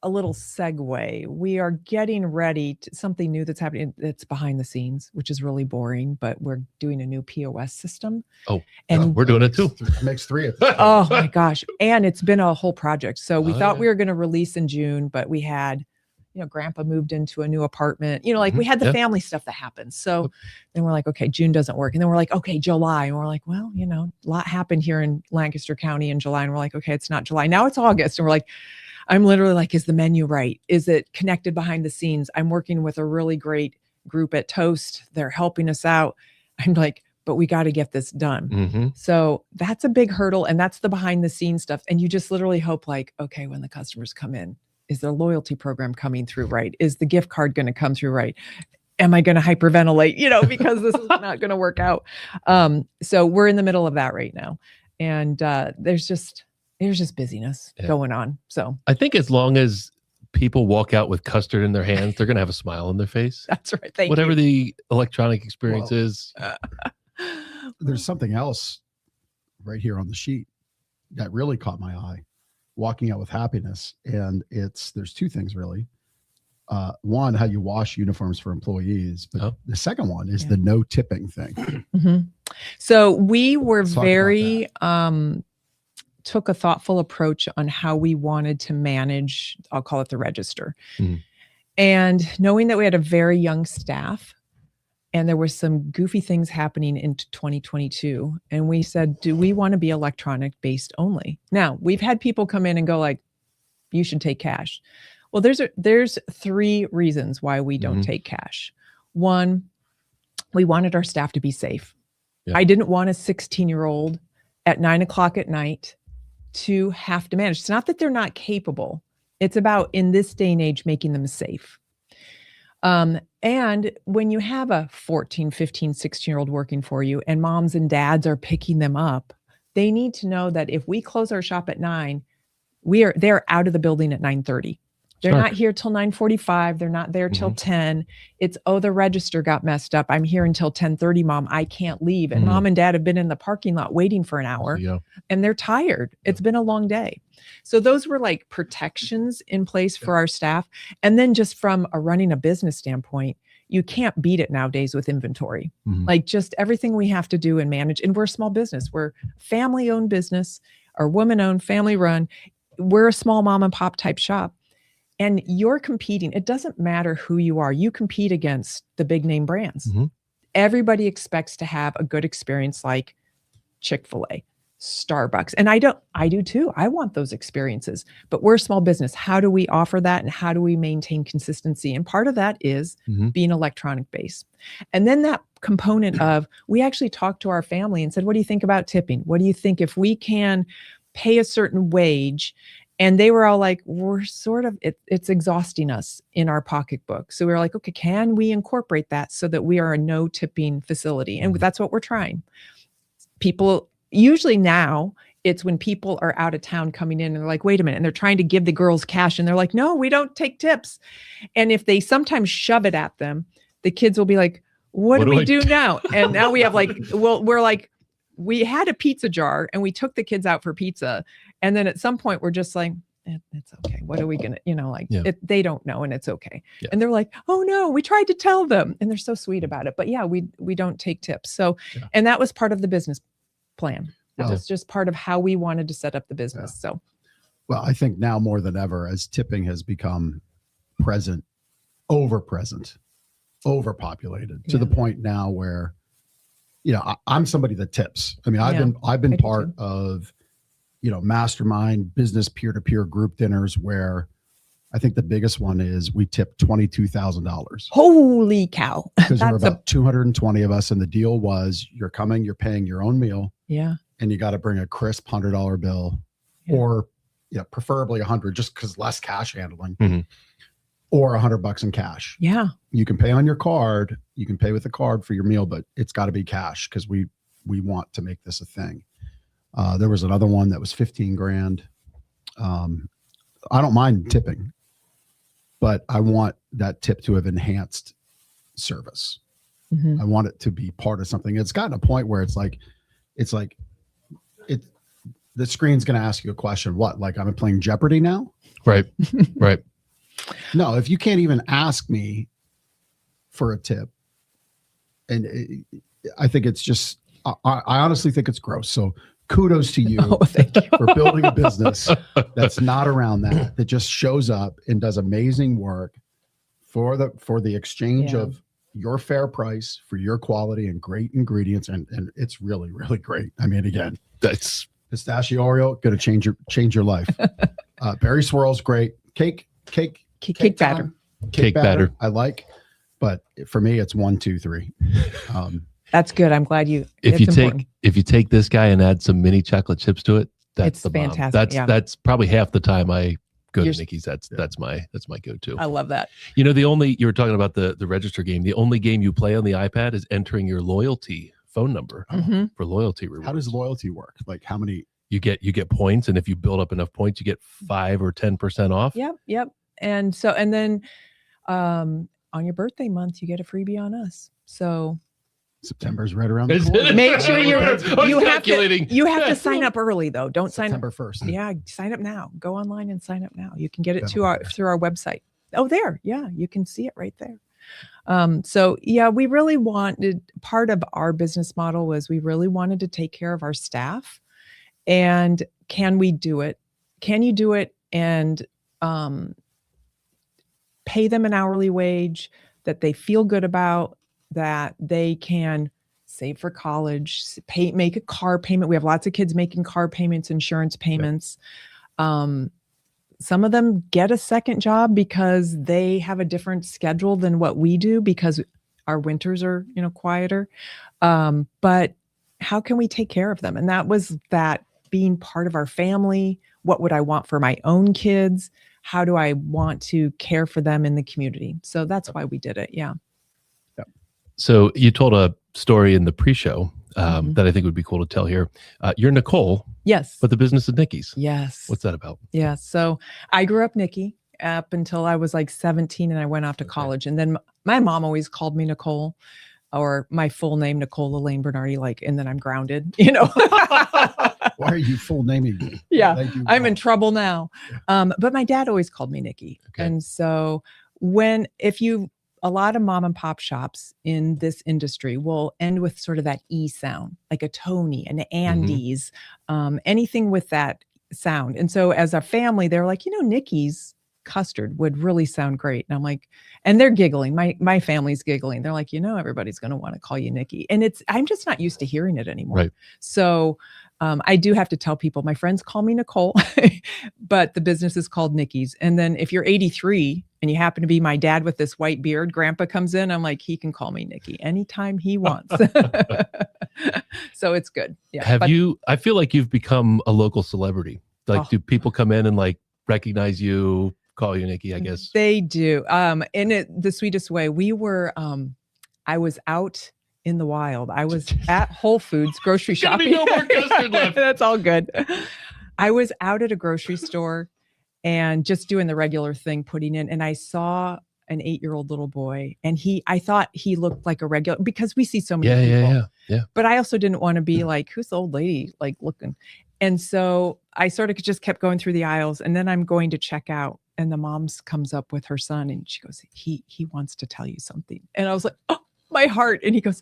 a little segue. We are getting ready to something new that's happening. That's behind the scenes, which is really boring, but we're doing a new POS system. Oh, and we're doing it too. Makes three. Oh my gosh. And it's been a whole project. So we thought we were going to release in June, but we had, grandpa moved into a new apartment, we had the family stuff that happens. So then we're like, okay, June doesn't work. And then we're like, okay, July. And we're like, well, a lot happened here in Lancaster County in July. And we're like, okay, it's not July. Now it's August. And we're like, I'm literally like, is the menu right? Is it connected behind the scenes? I'm working with a really great group at Toast. They're helping us out. I'm like, but we got to get this done. So that's a big hurdle. And that's the behind the scenes stuff. And you just literally hope like, okay, when the customers come in, is their loyalty program coming through right? Is the gift card going to come through right? Am I going to hyperventilate, because this is not going to work out. So we're in the middle of that right now. And there's just busyness going on. So I think as long as people walk out with custard in their hands, they're going to have a smile on their face. That's right. Whatever the electronic experience is. There's something else right here on the sheet that really caught my eye. Walking out with happiness. And there's two things really. One, how you wash uniforms for employees. But the second one is the no tipping thing. So we were took a thoughtful approach on how we wanted to manage, I'll call it the register. And knowing that we had a very young staff and there were some goofy things happening in 2022. And we said, do we want to be electronic based only? Now we've had people come in and go like, you should take cash. Well, there's three reasons why we don't take cash. One, we wanted our staff to be safe. I didn't want a 16-year-old at 9:00 at night to have to manage. It's not that they're not capable. It's about in this day and age, making them safe. And And when you have a 14, 15, 16-year-old working for you and moms and dads are picking them up, they need to know that if we close our shop at 9, they're out of the building at 9:30. They're Sure. not here till 9:45. They're not there till 10. It's, oh, the register got messed up. I'm here until 10:30, Mom. I can't leave. And Mom and Dad have been in the parking lot waiting for an hour and they're tired. It's been a long day. So those were like protections in place for our staff. And then just from a running a business standpoint, you can't beat it nowadays with inventory. Like just everything we have to do and manage. And we're a small business. We're family-owned business or woman-owned, family-run. We're a small mom and pop type shop. And you're competing. It doesn't matter who you are. You compete against the big name brands. Everybody expects to have a good experience like Chick-fil-A, Starbucks. And I do too. I want those experiences, but we're a small business. How do we offer that? And how do we maintain consistency? And part of that is being electronic based. And then that component of, we actually talked to our family and said, what do you think about tipping? What do you think if we can pay a certain wage? And they were all like, we're sort of, it's exhausting us in our pocketbook. So we were like, okay, can we incorporate that so that we are a no tipping facility? And that's what we're trying. People, usually now, it's when people are out of town coming in and they're like, wait a minute. And they're trying to give the girls cash. And they're like, no, we don't take tips. And if they sometimes shove it at them, the kids will be like, what do we do now? And now we have like, we're like, we had a pizza jar and we took the kids out for pizza. And then at some point we're just like, it's okay. What are we going to, they don't know and it's okay. Yeah. And they're like, oh no, we tried to tell them. And they're so sweet about it. But yeah, we don't take tips. So, and that was part of the business plan. That was just part of how we wanted to set up the business. So, well, I think now more than ever, as tipping has become overpopulated to the point now where, I'm somebody that tips. I mean, I've been part of, mastermind business peer-to-peer group dinners where I think the biggest one is we tip $22,000. Holy cow. Because there were about 220 of us. And the deal was you're paying your own meal. Yeah. And you got to bring a crisp $100 bill or, preferably 100 just because less cash handling or $100 in cash. Yeah. You can pay on your card. You can pay with a card for your meal, but it's got to be cash because we want to make this a thing. There was another one that was 15 grand. I don't mind tipping, but I want that tip to have enhanced service. I want it to be part of something. It's gotten a point where it's like the screen's going to ask you a question. What? Like I'm playing Jeopardy now? Right. Right. No, if you can't even ask me for a tip, and I think it's just, I honestly think it's gross. So kudos to you, thank you for building a business that's not around that just shows up and does amazing work for the exchange of your fair price for your quality and great ingredients. And it's really, really great. I mean, again, that's pistachio Oreo, going to change your life. Berry swirls, great. Cake batter. Cake batter. I like, but for me, it's 1, 2, 3. That's good. I'm glad if you take this guy and add some mini chocolate chips to it, that's the bomb. Fantastic. That's probably half the time I go to Nikki's. That's my go-to. I love that. You were talking about the register game. The only game you play on the iPad is entering your loyalty phone number for loyalty rewards. How does loyalty work? Like how many? You get points, and if you build up enough points, you get 5 or 10% off. Yep. And then on your birthday month, you get a freebie on us. So September's right around the corner. Make sure you have to sign up early though. Don't sign up September 1st. Yeah, sign up now. Go online and sign up now. You can get it through our website. Oh, there. Yeah, you can see it right there. We really wanted, part of our business model was we really wanted to take care of our staff. And can we do it? Can you do it and pay them an hourly wage that they feel good about, that they can save for college, make a car payment. We have lots of kids making car payments, insurance payments. Some of them get a second job because they have a different schedule than what we do because our winters are, quieter. But how can we take care of them? And that was that being part of our family. What would I want for my own kids? How do I want to care for them in the community? So that's why we did it. Yeah. So you told a story in the pre-show that I think would be cool to tell here. You're Nicole, Yes. but the business is Nikki's. Yes. What's that about? Yeah. So I grew up Nikki up until I was like 17 and I went off to college. And then my mom always called me Nicole, or my full name, Nicole Elaine Bernardi, and then I'm grounded, Why are you full naming me? Yeah, I'm in trouble now. But my dad always called me Nikki. Okay. And so a lot of mom and pop shops in this industry will end with sort of that E sound, like a Tony, an Andy's, anything with that sound. And so as a family, they're like, Nikki's Custard would really sound great. And I'm like, and they're giggling. My family's giggling. They're like, everybody's going to want to call you Nikki. And I'm just not used to hearing it anymore. Right. So I do have to tell people, my friends call me Nicole, but the business is called Nikki's. And then if you're 83 and you happen to be my dad with this white beard, grandpa comes in, I'm like, he can call me Nikki anytime he wants. So it's good. Yeah. I feel like you've become a local celebrity. Like, do people come in and like recognize you, call you Nikki, I guess? They do. In the sweetest way. I was out in the wild. I was at Whole Foods grocery shopping. No more custard left. That's all good. I was out at a grocery store and just doing the regular thing, putting in, and I saw an 8-year-old little boy, and I thought he looked like a regular, because we see so many people. Yeah. But I also didn't want to be like, who's the old lady like looking? And so I sort of just kept going through the aisles, and then I'm going to check out, and the mom comes up with her son, and she goes, he wants to tell you something. And I was like, oh, my heart. And he goes,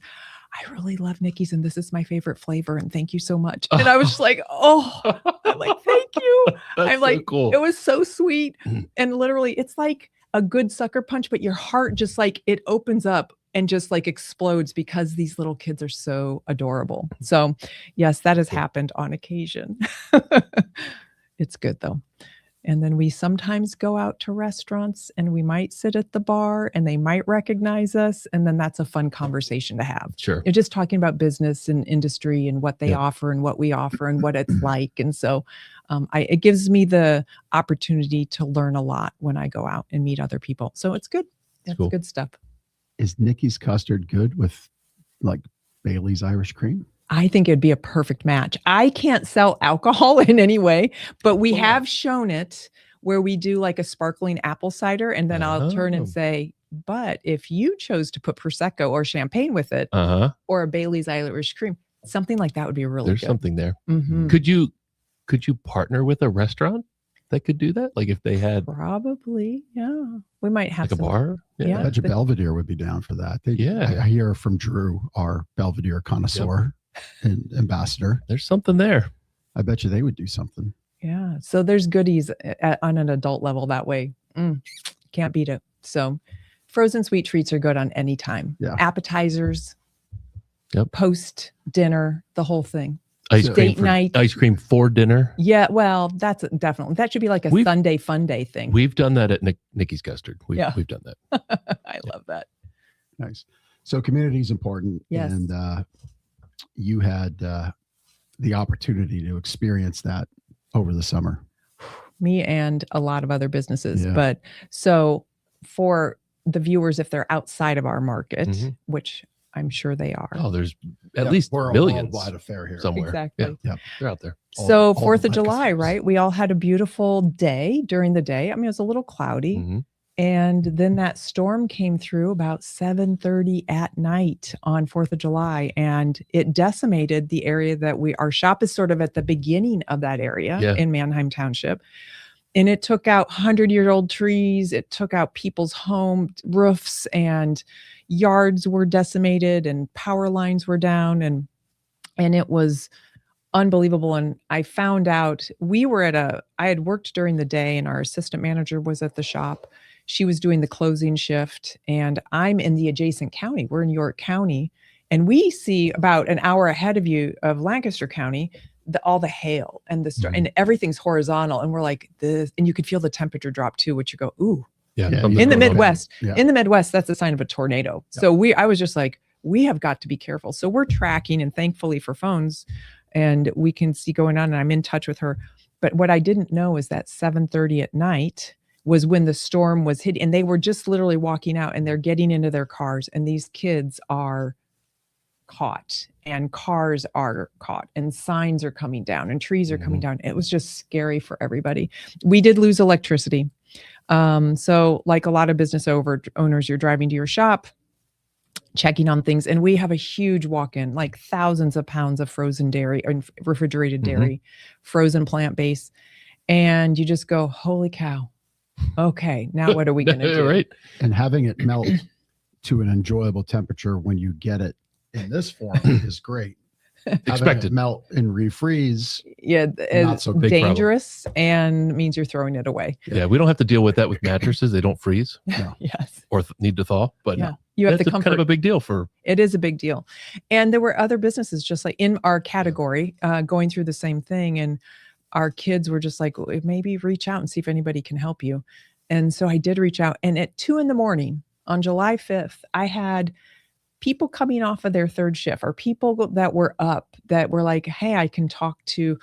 I really love Nikki's, and this is my favorite flavor, and thank you so much. And I was just like, I'm like, thank you. I'm like, so cool. It was so sweet. And literally, it's like a good sucker punch, but your heart just like, it opens up and just like explodes because these little kids are so adorable. So yes, that has happened on occasion. It's good though. And then we sometimes go out to restaurants and we might sit at the bar and they might recognize us. And then that's a fun conversation to have. Sure. You're just talking about business and industry and what they offer and what we offer and what it's like. And so it gives me the opportunity to learn a lot when I go out and meet other people. So it's good. That's cool. Good stuff. Is Nikki's Custard good with like Bailey's Irish cream? I think it'd be a perfect match. I can't sell alcohol in any way, but we have shown it where we do like a sparkling apple cider, and then I'll turn and say, but if you chose to put Prosecco or champagne with it, or a Bailey's Irish cream, something like that would be really good. There's something there. Mm-hmm. Could you partner with a restaurant that could do that? Like if they had probably, yeah, we might have like a bar. Yeah, I bet you Belvedere would be down for that. I hear from Drew, our Belvedere connoisseur and ambassador. There's something there. I bet you they would do something. Yeah. So there's goodies on an adult level that way. Can't beat it. So frozen sweet treats are good on any time. Yeah. Appetizers, post dinner, the whole thing. Date night. Ice cream for dinner. Yeah. Well, that's definitely, that should be like a Sunday fun day thing. We've done that at Nikki's Custard. We've done that. I love that. Nice. So community is important. Yes. And you had the opportunity to experience that over the summer. Me and a lot of other businesses. Yeah. But so for the viewers, if they're outside of our market, which I'm sure they are. Oh, there's at least millions. We're a worldwide affair here. Somewhere. Exactly. Yeah. They're out there. So 4th of July, right? We all had a beautiful day during the day. I mean, it was a little cloudy. And then that storm came through about 7:30 at night on 4th of July, and it decimated the area that our shop is sort of at the beginning of that area in Manheim Township. And it took out 100-year-old trees. It took out people's home roofs, and yards were decimated, and power lines were down, and it was unbelievable. And I found out I had worked during the day, and our assistant manager was at the shop. She was doing the closing shift, and I'm in the adjacent county. We're in York County, and we see about an hour ahead of you of Lancaster County, all the hail and and everything's horizontal. And we're like this, and you could feel the temperature drop too, which you go, ooh. Yeah. In the Midwest, that's a sign of a tornado. Yeah. So I was just like, we have got to be careful. So we're tracking, and thankfully for phones, and we can see going on, and I'm in touch with her. But what I didn't know is that 7:30 at night, was when the storm was hitting, and they were just literally walking out and they're getting into their cars, and these kids are caught and cars are caught and signs are coming down and trees are coming down. It was just scary for everybody. We did lose electricity. So like a lot of business owners, you're driving to your shop, checking on things. And we have a huge walk-in, like thousands of pounds of frozen dairy and refrigerated dairy, frozen plant-based. And you just go, holy cow. Okay, now what are we going to do? Right. And having it melt to an enjoyable temperature when you get it in this form is great. Expected. Melt and refreeze. Yeah, Not it's so big dangerous and means you're throwing it away. Yeah, we don't have to deal with that with mattresses. They don't freeze Yes. or need to thaw. But Yeah. You have the comfort. kind of a big deal for. It is a big deal. And there were other businesses just like in our category going through the same thing. And our kids were just like, well, maybe reach out and see if anybody can help you. And so I did reach out. And at 2 a.m. on July 5th, I had people coming off of their third shift or people that were up that were like, hey, I can talk to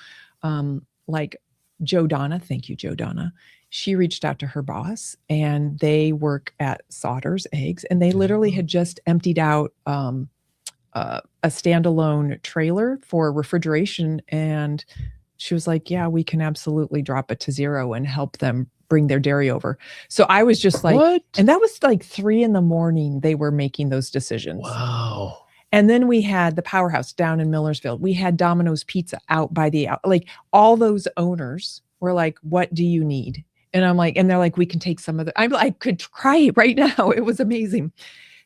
like Joe Donna. Thank you, Joe Donna. She reached out to her boss and they work at Sauter's Eggs, and they literally had just emptied out a standalone trailer for refrigeration. And she was like, yeah, we can absolutely drop it to 0 and help them bring their dairy over. So I was just like, What? And that was like 3 a.m. they were making those decisions. Wow. And then we had the Powerhouse down in Millersville. We had Domino's Pizza out by like all those owners were like, what do you need? And I'm like, and they're like, we can take some of the, I could cry right now. It was amazing.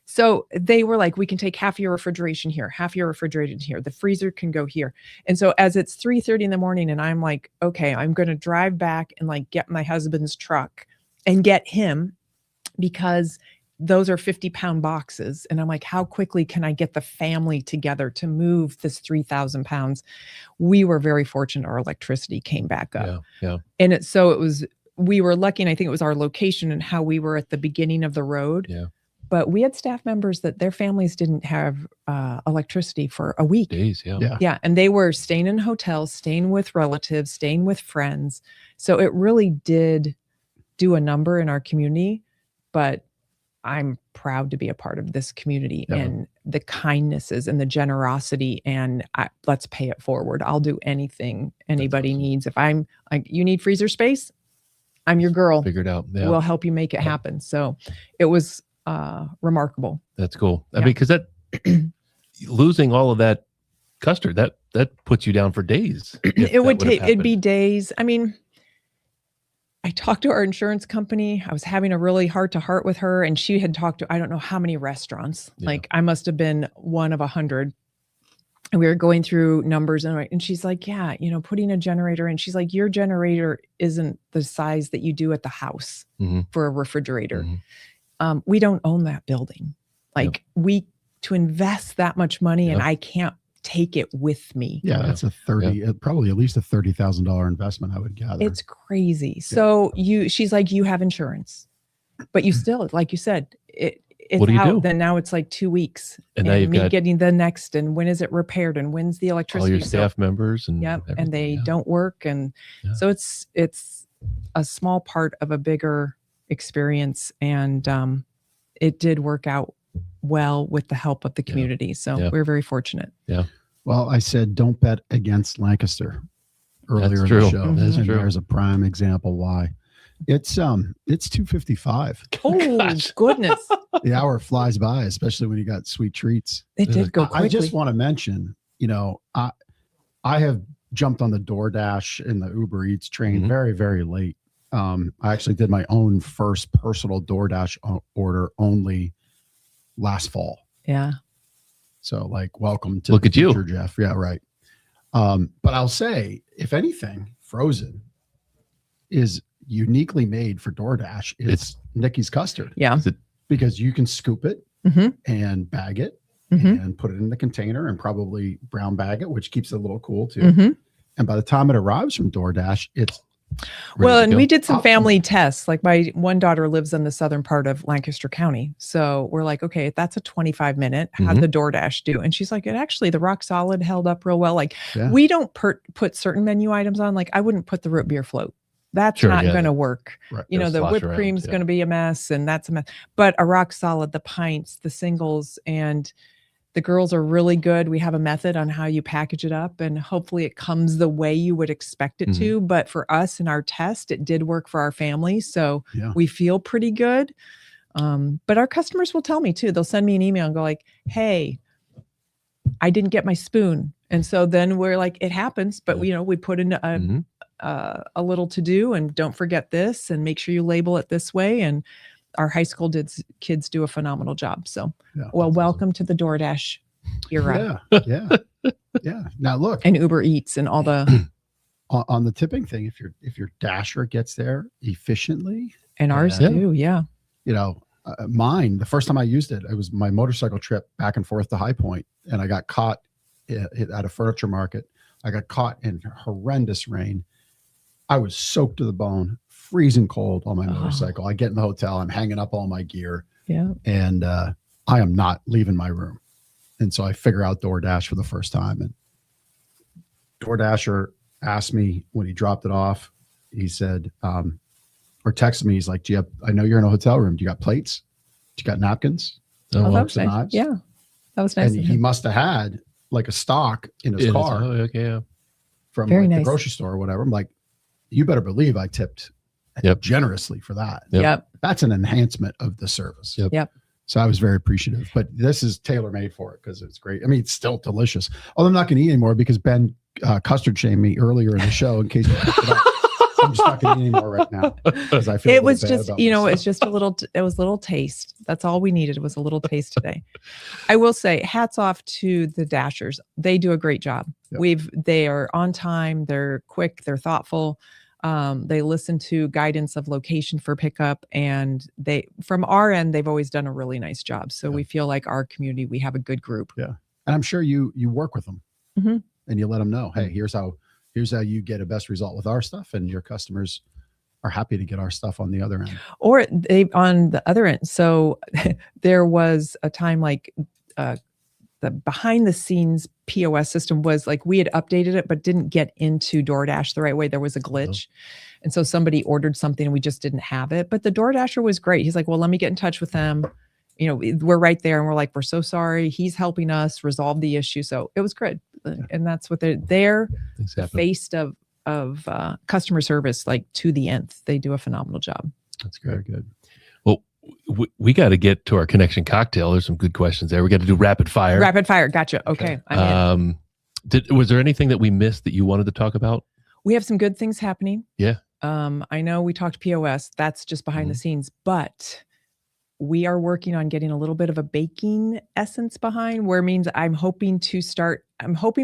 So they were like, we can take half your refrigeration here, half your refrigerated here. The freezer can go here. And so as it's 3:30 in the morning and I'm like, okay, I'm going to drive back and like get my husband's truck and get him, because those are 50-pound boxes. And I'm like, how quickly can I get the family together to move this 3,000 pounds? We were very fortunate. Our electricity came back up. Yeah. And we were lucky. And I think it was our location and how we were at the beginning of the road. Yeah. But we had staff members that their families didn't have electricity for a week. Days. Yeah. Yeah. And they were staying in hotels, staying with relatives, staying with friends. So it really did do a number in our community. But I'm proud to be a part of this community and the kindnesses and the generosity. And let's pay it forward. I'll do anything anybody needs. If I'm like, you need freezer space, I'm your girl. Figured out. Yeah. We'll help you make it happen. So it was remarkable. That's cool. I Yeah. mean, because that losing all of that custard, that puts you down for days. It'd be days. I mean, I talked to our insurance company. I was having a really heart-to-heart with her, and she had talked to I don't know how many restaurants. Yeah. Like I must have been one of 100. And we were going through numbers, and she's like, yeah, putting a generator in. She's like, your generator isn't the size that you do at the house for a refrigerator. We don't own that building. Like to invest that much money and I can't take it with me. Yeah, that's a probably at least a $30,000 investment, I would gather. It's crazy. So she's like, you have insurance, but you still, like you said, it's what do you out. do? Then now it's like 2 weeks, and now you've me got getting the next, and when is it repaired, and when's the electricity? all your staff members, and and they don't work, and so it's a small part of a bigger experience, and it did work out well with the help of the community. So we're very fortunate. Yeah. Well, I said don't bet against Lancaster earlier in true. the show. That's And true. there's a prime example why. It's 2:55. Oh goodness. The hour flies by, especially when you got sweet treats. It did go quickly. I just want to mention, I have jumped on the DoorDash and the Uber Eats train very, very late. I actually did my own first personal DoorDash order only last fall. Yeah. So welcome to Look at you, Jeff. Yeah, right. But I'll say, if anything, frozen is uniquely made for DoorDash. It's Nikki's Custard. Yeah. Because you can scoop it and bag it and put it in the container and probably brown bag it, which keeps it a little cool too. And by the time it arrives from DoorDash, it's well, and we did some family tests. Like my one daughter lives in the southern part of Lancaster County. So we're like, okay, that's a 25-minute. How'd the DoorDash do? And she's like, the rock solid held up real well. Like we don't put certain menu items on. Like I wouldn't put the root beer float. That's Sure, not yeah. going to work. Right. You know, They'll the slosh whipped around, cream's yeah. going to be a mess, and that's a mess. But a rock solid, the pints, the singles, and the girls are really good. We have a method on how you package it up, and hopefully it comes the way you would expect it to. But for us in our test, it did work for our family. So Yeah. we feel pretty good. But our customers will tell me too. They'll send me an email and go like, hey, I didn't get my spoon. And so then we're like, it happens, but we put in a little to do, and don't forget this, and make sure you label it this way. And our high school kids do a phenomenal job. So, welcome to the DoorDash era. Yeah. Now look, and Uber Eats and all the on the tipping thing. If your dasher gets there efficiently, and ours do, you know, mine, the first time I used it, it was my motorcycle trip back and forth to High Point, and I got caught at a furniture market. I got caught in horrendous rain. I was soaked to the bone, freezing cold on my motorcycle. I get in the hotel, I'm hanging up all my gear, and I am not leaving my room. And so I figure out DoorDash for the first time, and DoorDasher asked me when he dropped it off, he said, or texted me, he's like, I know you're in a hotel room. Do you got plates? Do you got napkins? That was nice. Knives? Yeah, that was nice. And he must have had like a stock in his car from the grocery store or whatever. I'm like, you better believe I tipped generously for that. Yep. That's an enhancement of the service. Yep. So I was very appreciative, but this is tailor-made for it because it's great. I mean, it's still delicious. Although I'm not going to eat anymore because Ben Custard shamed me earlier in the show in case you picked it up. I'm just not going to eat anymore right now because I feel it was bad just, about it's just a little, it was a little taste. That's all we needed was a little taste today. I will say hats off to the Dashers. They do a great job. Yep. They are on time. They're quick. They're thoughtful. They listen to guidance of location for pickup, and from our end, they've always done a really nice job. So we feel like our community, we have a good group. Yeah. And I'm sure you work with them and you let them know, hey, here's how you get a best result with our stuff, and your customers are happy to get our stuff on the other end. Or on the other end. So there was a time like the behind the scenes POS system was like, we had updated it, but didn't get into DoorDash the right way. There was a glitch. And so somebody ordered something and we just didn't have it. But the DoorDasher was great. He's like, well, let me get in touch with them. You know, we're right there. And we're like, we're so sorry. He's helping us resolve the issue. So it was good. And that's what they're the face of customer service, like to the nth. They do a phenomenal job. That's great. Very good. Well, we got to get to our connection cocktail. There's some good questions there. We got to do rapid fire. Rapid fire. Gotcha. Okay. I'm in. Was there anything that we missed that you wanted to talk about? We have some good things happening. Yeah. I know we talked POS. That's just behind the scenes, but we are working on getting a little bit of a baking essence behind, where it means I'm hoping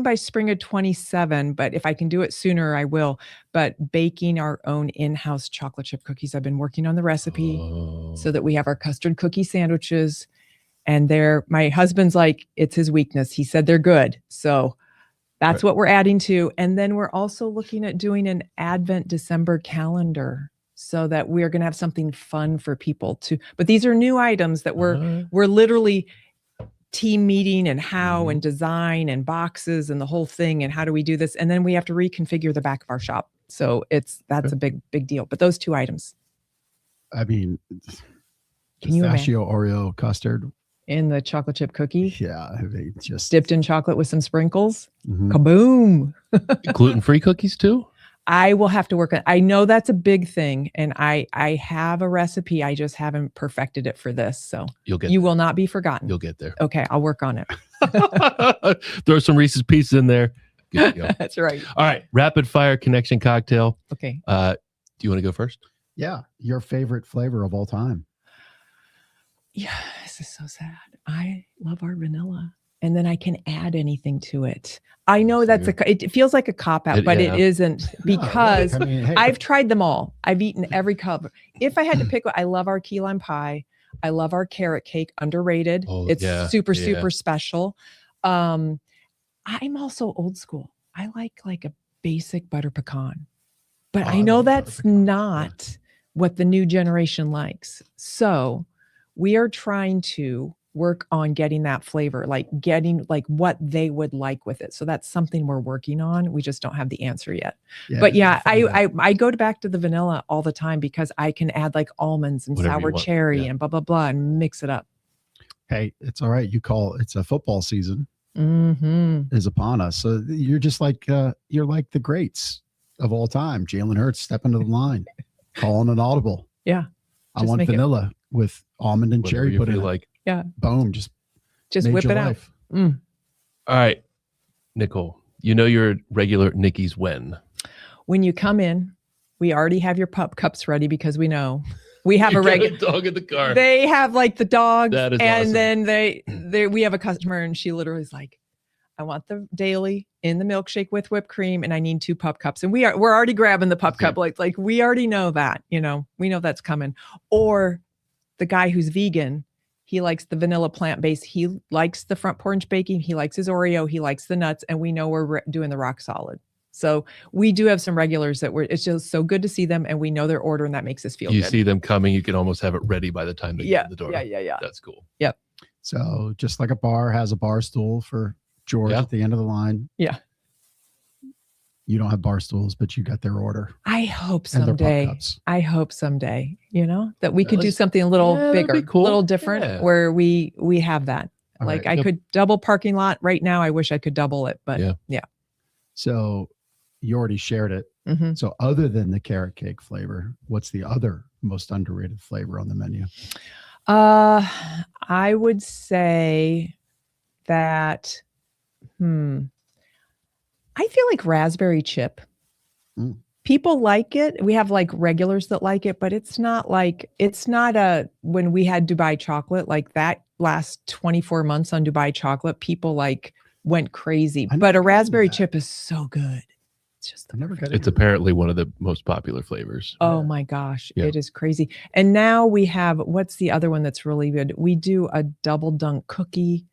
by spring of 27, but if I can do it sooner, I will. But baking our own in-house chocolate chip cookies. I've been working on the recipe so that we have our custard cookie sandwiches. And my husband's like, it's his weakness. He said they're good. So that's what we're adding to. And then we're also looking at doing an Advent December calendar, so that we're going to have something fun for people to, but these are new items that we're literally team meeting and how and design and boxes and the whole thing. And how do we do this? And then we have to reconfigure the back of our shop. So that's a big deal. But those two items. I mean, Can you pistachio Oreo custard in the chocolate chip cookie. Yeah. They just Dipped in chocolate with some sprinkles. Kaboom. Gluten-free cookies too? I will have to work on. I know that's a big thing, and I have a recipe. I just haven't perfected it for this. So you will not be forgotten. You'll get there. Okay, I'll work on it. Throw some Reese's Pieces in there. Good to go. That's right. All right, rapid fire connection cocktail. Okay. Do you want to go first? Yeah, your favorite flavor of all time. Yeah, this is so sad. I love our vanilla. And then I can add anything to it. I know it feels like a cop-out, but it isn't, because I've tried them all. I've eaten every cup. If I had to pick one, I love our key lime pie. I love our carrot cake, underrated. It's super special. I'm also old school. I like a basic butter pecan, but I know that's not what the new generation likes. So we are trying to work on getting that flavor, like getting like what they would like with it. So that's something we're working on. We just don't have the answer yet. But yeah, I go back to the vanilla all the time because I can add like almonds and Whatever you sour want. cherry Yeah. and blah, blah, blah, and mix it up. Hey, it's all right. It's a football season Mm-hmm. is upon us. So you're just like, you're like the greats of all time. Jalen Hurts stepping to the line, calling an audible. Yeah. I want vanilla with almond and Whatever cherry you put in feel it. like. Yeah. Boom. Just Just whip it out. All right, Nicole, you know your regular Nikki's when. When you come in, we already have your pup cups ready because we know we have a regular dog in the car. They have like the dogs, That is and awesome. then we have a customer, and she literally is like, "I want the daily in the milkshake with whipped cream, and I need 2 pup cups." And we're already grabbing the pup cup, like we already know that, we know that's coming. Or the guy who's vegan, he likes the vanilla plant-based. He likes the front porch baking. He likes his Oreo. He likes the nuts, and we know we're doing the rock solid. So we do have some regulars that it's just so good to see them, and we know their order, and that makes us feel good. You see them coming, you can almost have it ready by the time they get in the door. Yeah. That's cool. Yep. So just like a bar has a bar stool for George at the end of the line. Yeah. You don't have bar stools, but you got their order. I hope And their pup someday. cups. I hope someday, that we could do something a little bigger, a cool. little different, where we have that. All Like right. I could double parking lot right now. I wish I could double it, but yeah. So you already shared it. Mhm. So other than the carrot cake flavor, what's the other most underrated flavor on the menu? I would say that, I feel like raspberry chip. Mm. People like it. We have like regulars that like it, but it's not when we had Dubai chocolate, like that last 24 months on Dubai chocolate, people like went crazy. But a raspberry chip is so good. It's just I never got it. It's apparently one of the most popular flavors. Oh my gosh, Yeah. It is crazy. And now we have, what's the other one that's really good? We do a double dunk cookie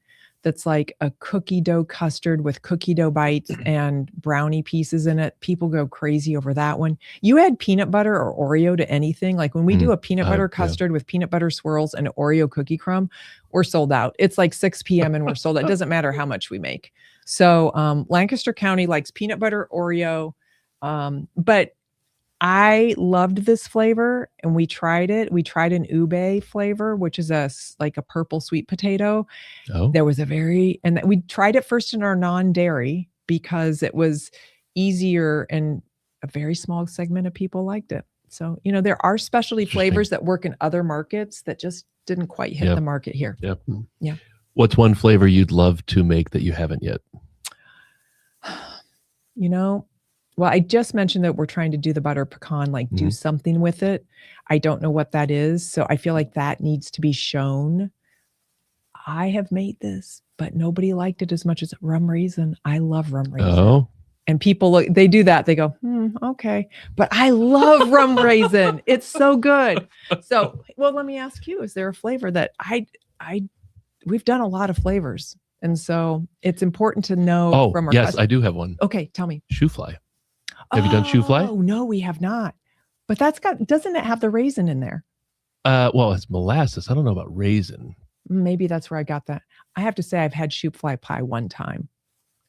that's like a cookie dough custard with cookie dough bites and brownie pieces in it. People go crazy over that one. You add peanut butter or Oreo to anything. Like when we do a peanut butter custard with peanut butter swirls and Oreo cookie crumb, we're sold out. It's like 6 p.m. and we're sold out. It doesn't matter how much we make. So Lancaster County likes peanut butter Oreo. But I loved this flavor and we tried it. We tried an ube flavor, which is like a purple sweet potato. Oh, There was we tried it first in our non-dairy because it was easier and a very small segment of people liked it. So, there are specialty flavors that work in other markets that just didn't quite hit the market here. Yep. Yeah. What's one flavor you'd love to make that you haven't yet? Well, I just mentioned that we're trying to do the butter pecan, like do something with it. I don't know what that is. So I feel like that needs to be shown. I have made this, but nobody liked it as much as rum raisin. I love rum raisin. Oh, And people they do that. They go, okay. But I love rum raisin. It's so good. So, well, let me ask you, is there a flavor that we've done a lot of flavors. And so it's important to know from our yes, customers. I do have one. Okay, tell me. Shoe fly. Have you done shoe fly? Oh, no, we have not. But doesn't it have the raisin in there? Well, it's molasses. I don't know about raisin. Maybe that's where I got that. I have to say I've had shoe fly pie one time.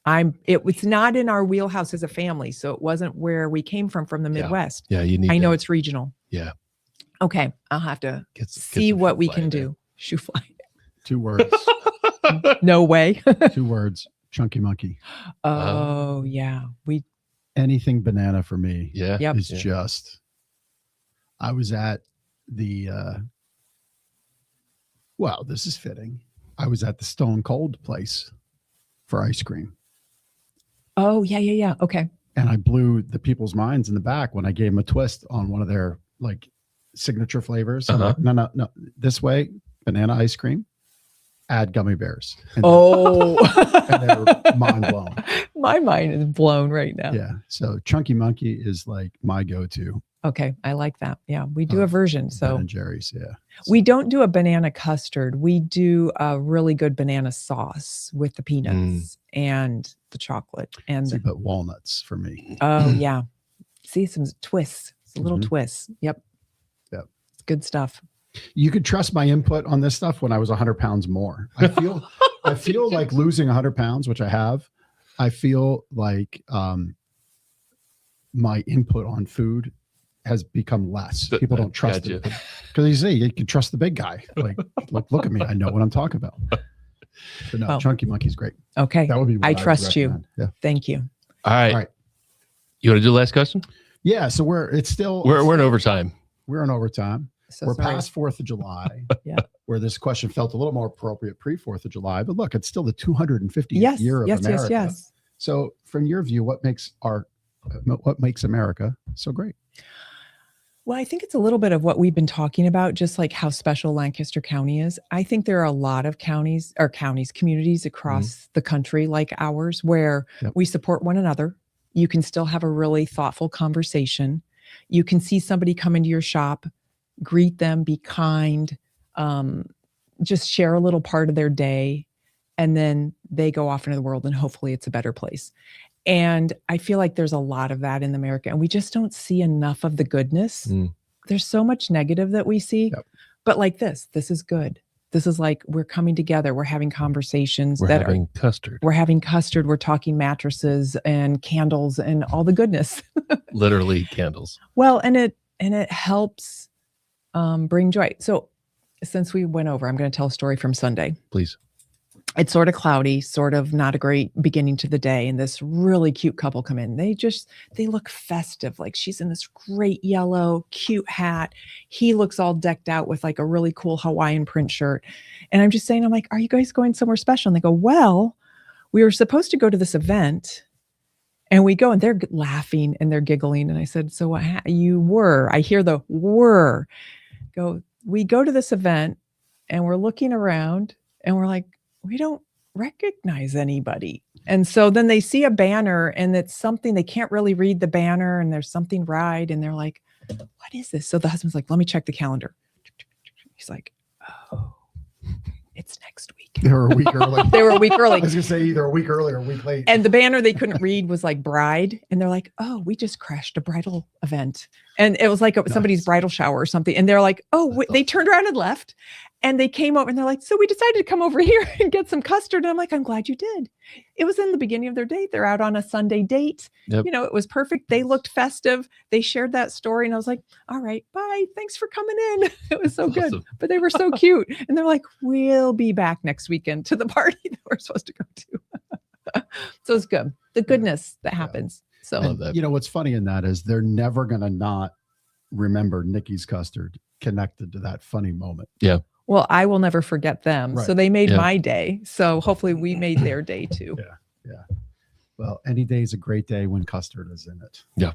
It's not in our wheelhouse as a family, so it wasn't where we came from the Midwest. Yeah, you need I know it's regional. Yeah. Okay, I'll have to Get see some what shoe we fly can in there. do. Shoe fly. 2 words. No way. 2 words. Chunky monkey. Oh, yeah. Anything banana for me Yeah. Yep. is just. I was at the. Well, this is fitting. I was at the Stone Cold place for ice cream. Oh, yeah. Okay. And I blew the people's minds in the back when I gave them a twist on one of their like signature flavors. I'm like, no. This way, banana ice cream, add gummy bears. And and they're mind blown. My mind is blown right now. Yeah. So Chunky Monkey is like my go-to. Okay. I like that. Yeah. We do a version. Ben So and Jerry's. Yeah. we don't do a banana custard. We do a really good banana sauce with the peanuts and the chocolate. See, but walnuts for me. Oh, yeah. See some twists, little twists. Yep. Yep. It's good stuff. You could trust my input on this stuff when I was 100 pounds more. I feel like losing 100 pounds, which I have. I feel like my input on food has become less. People don't trust it because you say you can trust the big guy. Like, look at me. I know what I'm talking about. But no, Chunky Monkey's great. Okay. That would be what I trust you. Yeah. Thank you. All right. You want to do the last question? Yeah. So we're in overtime. We're in overtime. So we're sorry. past 4th of July. Yeah. Where this question felt a little more appropriate pre 4th of July. But look, it's still the 250th year of America. Yes. So from your view, what makes America so great? Well, I think it's a little bit of what we've been talking about, just like how special Lancaster County is. I think there are a lot of communities across the country like ours where we support one another. You can still have a really thoughtful conversation. You can see somebody come into your shop, greet them, be kind, just share a little part of their day, and then they go off into the world and hopefully it's a better place. And I feel like there's a lot of that in America, and we just don't see enough of the goodness. There's so much negative that we see, but like this is good. This is like, we're coming together. We're having conversations. We're having custard. We're talking mattresses and candles and all the goodness. Literally candles. Well, and it helps bring joy. So since we went over, I'm going to tell a story from Sunday. Please. It's sort of cloudy, sort of not a great beginning to the day. And this really cute couple come in. They look festive. Like, she's in this great yellow, cute hat. He looks all decked out with like a really cool Hawaiian print shirt. And I'm just saying, I'm like, are you guys going somewhere special? And they go, well, we were supposed to go to this event. And we go and they're laughing and they're giggling. And I said, so what you were? I hear the were. We go to this event and we're looking around and we're like, we don't recognize anybody. And so then they see a banner and it's something, they can't really read the banner and there's something right. And they're like, what is this? So the husband's like, let me check the calendar. He's like, oh, it's next week. They were a week early. They were a week early. I was going to say either a week early or a week late. And the banner they couldn't read was like bride. And they're like, oh, we just crashed a bridal event. And it was like somebody's bridal shower or something. And they're like, oh, they turned around and left. And they came over and they're like, so we decided to come over here and get some custard. And I'm like, I'm glad you did. It was in the beginning of their date. They're out on a Sunday date. Yep. You know, it was perfect. They looked festive. They shared that story. And I was like, all right, bye. Thanks for coming in. It was so good. Awesome. But they were so cute. And they're like, we'll be back next weekend to the party that we're supposed to go to. So it's good. The goodness that happens. So, I love that. You know, what's funny in that is they're never going to not remember Nikki's custard connected to that funny moment. Yeah. Well, I will never forget them. Right. So they made my day. So hopefully we made their day too. Yeah. Well, any day is a great day when custard is in it. Yeah.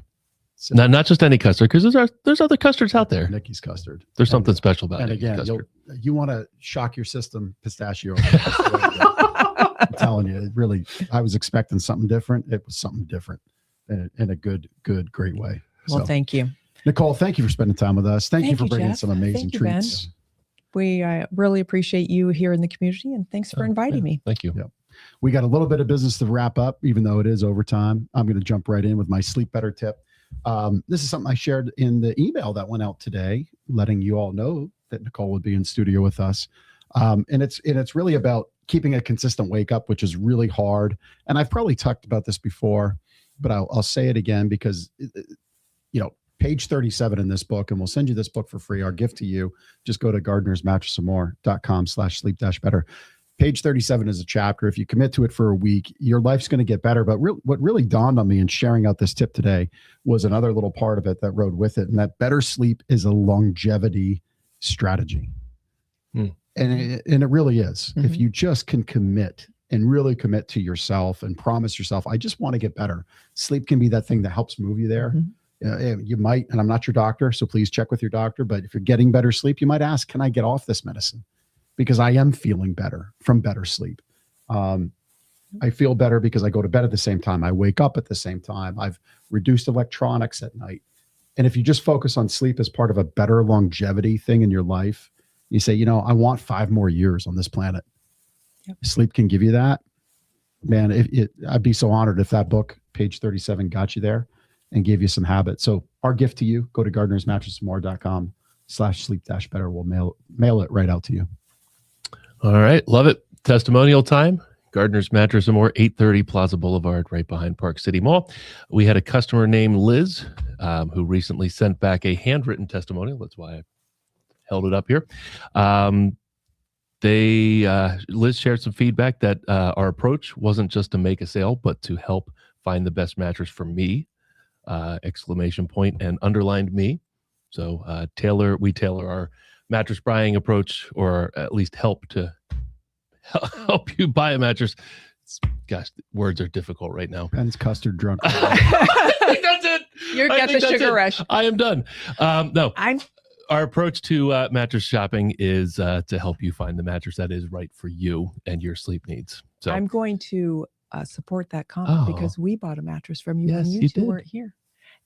So, Not just any custard, because there's other custards out there. Nikki's custard. There's something special about it. And again, custard. you want to shock your system, pistachio. I'm telling you, it really, I was expecting something different. It was something different in a good, great way. Well, thank you. Nicole, thank you for spending time with us. Thank you for bringing Jeff. some amazing Thank you, Ben. treats. We really appreciate you here in the community, and thanks for inviting me. Thank you. Yep. We got a little bit of business to wrap up, even though it is overtime. I'm going to jump right in with my sleep better tip. This is something I shared in the email that went out today, letting you all know that Nicole would be in studio with us. And it's really about keeping a consistent wake up, which is really hard. And I've probably talked about this before, but I'll say it again because, page 37 in this book, and we'll send you this book for free. Our gift to you, just go to gardenersmattressandmore.com/sleep-better. Page 37 is a chapter. If you commit to it for a week, your life's going to get better. But what really dawned on me in sharing out this tip today was another little part of it that rode with it. And that better sleep is a longevity strategy. And it really is. Mm-hmm. If you just can commit and really commit to yourself and promise yourself, I just want to get better. Sleep can be that thing that helps move you there. Mm-hmm. You might, and I'm not your doctor, so please check with your doctor. But if you're getting better sleep, you might ask, can I get off this medicine? Because I am feeling better from better sleep. I feel better because I go to bed at the same time. I wake up at the same time. I've reduced electronics at night. And if you just focus on sleep as part of a better longevity thing in your life, you say, I want 5 more years on this planet. Yep. Sleep can give you that. Man, I'd be so honored if that book, page 37, got you there and gave you some habits. So our gift to you, go to gardenersmattressandmore.com /sleep-better. We'll mail it right out to you. All right. Love it. Testimonial time. Gardner's Mattress and More, 830 Plaza Boulevard, right behind Park City Mall. We had a customer named Liz who recently sent back a handwritten testimonial. That's why I held it up here. Liz shared some feedback that our approach wasn't just to make a sale, but to help find the best mattress for me, ! And underlined me. So we tailor our mattress buying approach, or at least help you buy a mattress. Gosh, words are difficult right now. Ben's custard drunk. I think that's it. You're got the sugar rush. I am done. No, our approach to mattress shopping is to help you find the mattress that is right for you and your sleep needs. So I'm going to support that comment because we bought a mattress from you when you two weren't here.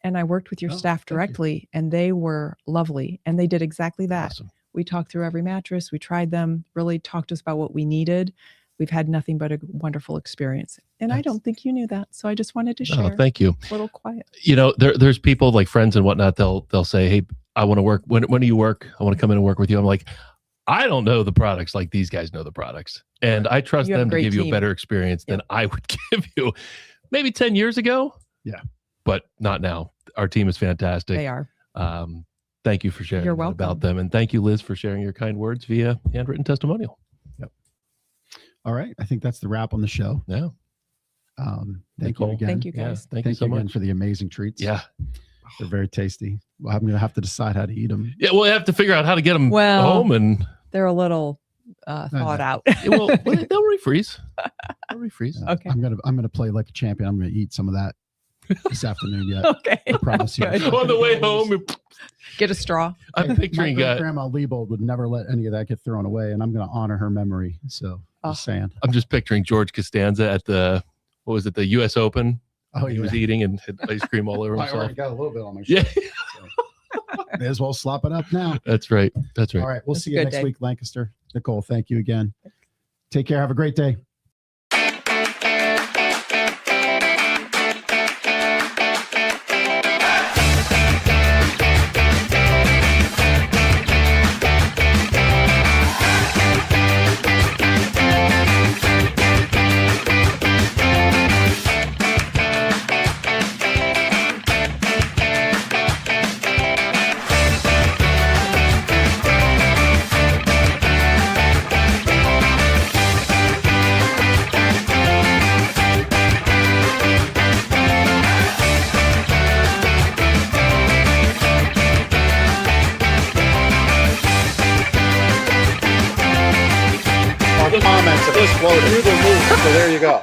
And I worked with your staff directly, and they were lovely, and they did exactly that. Awesome. We talked through every mattress. We tried them, really talked to us about what we needed. We've had nothing but a wonderful experience. And I don't think you knew that. So I just wanted to share. Oh, thank you. A little quiet. You know, there's people like friends and whatnot. They'll say, hey, I want to work. When do you work? I want to come in and work with you. I'm like, I don't know the products like these guys know the products. And I trust them to give you a better experience than I would give you maybe 10 years ago. Yeah. But not now. Our team is fantastic. They are. Thank you for sharing about them. And thank you, Liz, for sharing your kind words via handwritten testimonial. Yep. All right. I think that's the wrap on the show. Yeah. Thank you again. Thank you, guys. Yeah, thank you so again much for the amazing treats. Yeah. They're very tasty. Well, I'm going to have to decide how to eat them. Yeah. We'll have to figure out how to get them home. And they're a little thawed out. They'll refreeze. They'll refreeze. Okay. I'm gonna play like a champion. I'm gonna eat some of that this afternoon yet. Okay. I promise you. On the way home, get a straw. I'm picturing Grandma Liebold would never let any of that get thrown away, and I'm gonna honor her memory. So just saying. I'm just picturing George Costanza at the the U.S. Open. Oh, he was eating and had ice cream all over I himself. already got a little bit on my shirt. So. May as well slop it up now. That's right. That's right. All right. We'll see you next week, Lancaster. Nicole, thank you again. Take care. Have a great day. Comments have exploded through the roof. So there you go.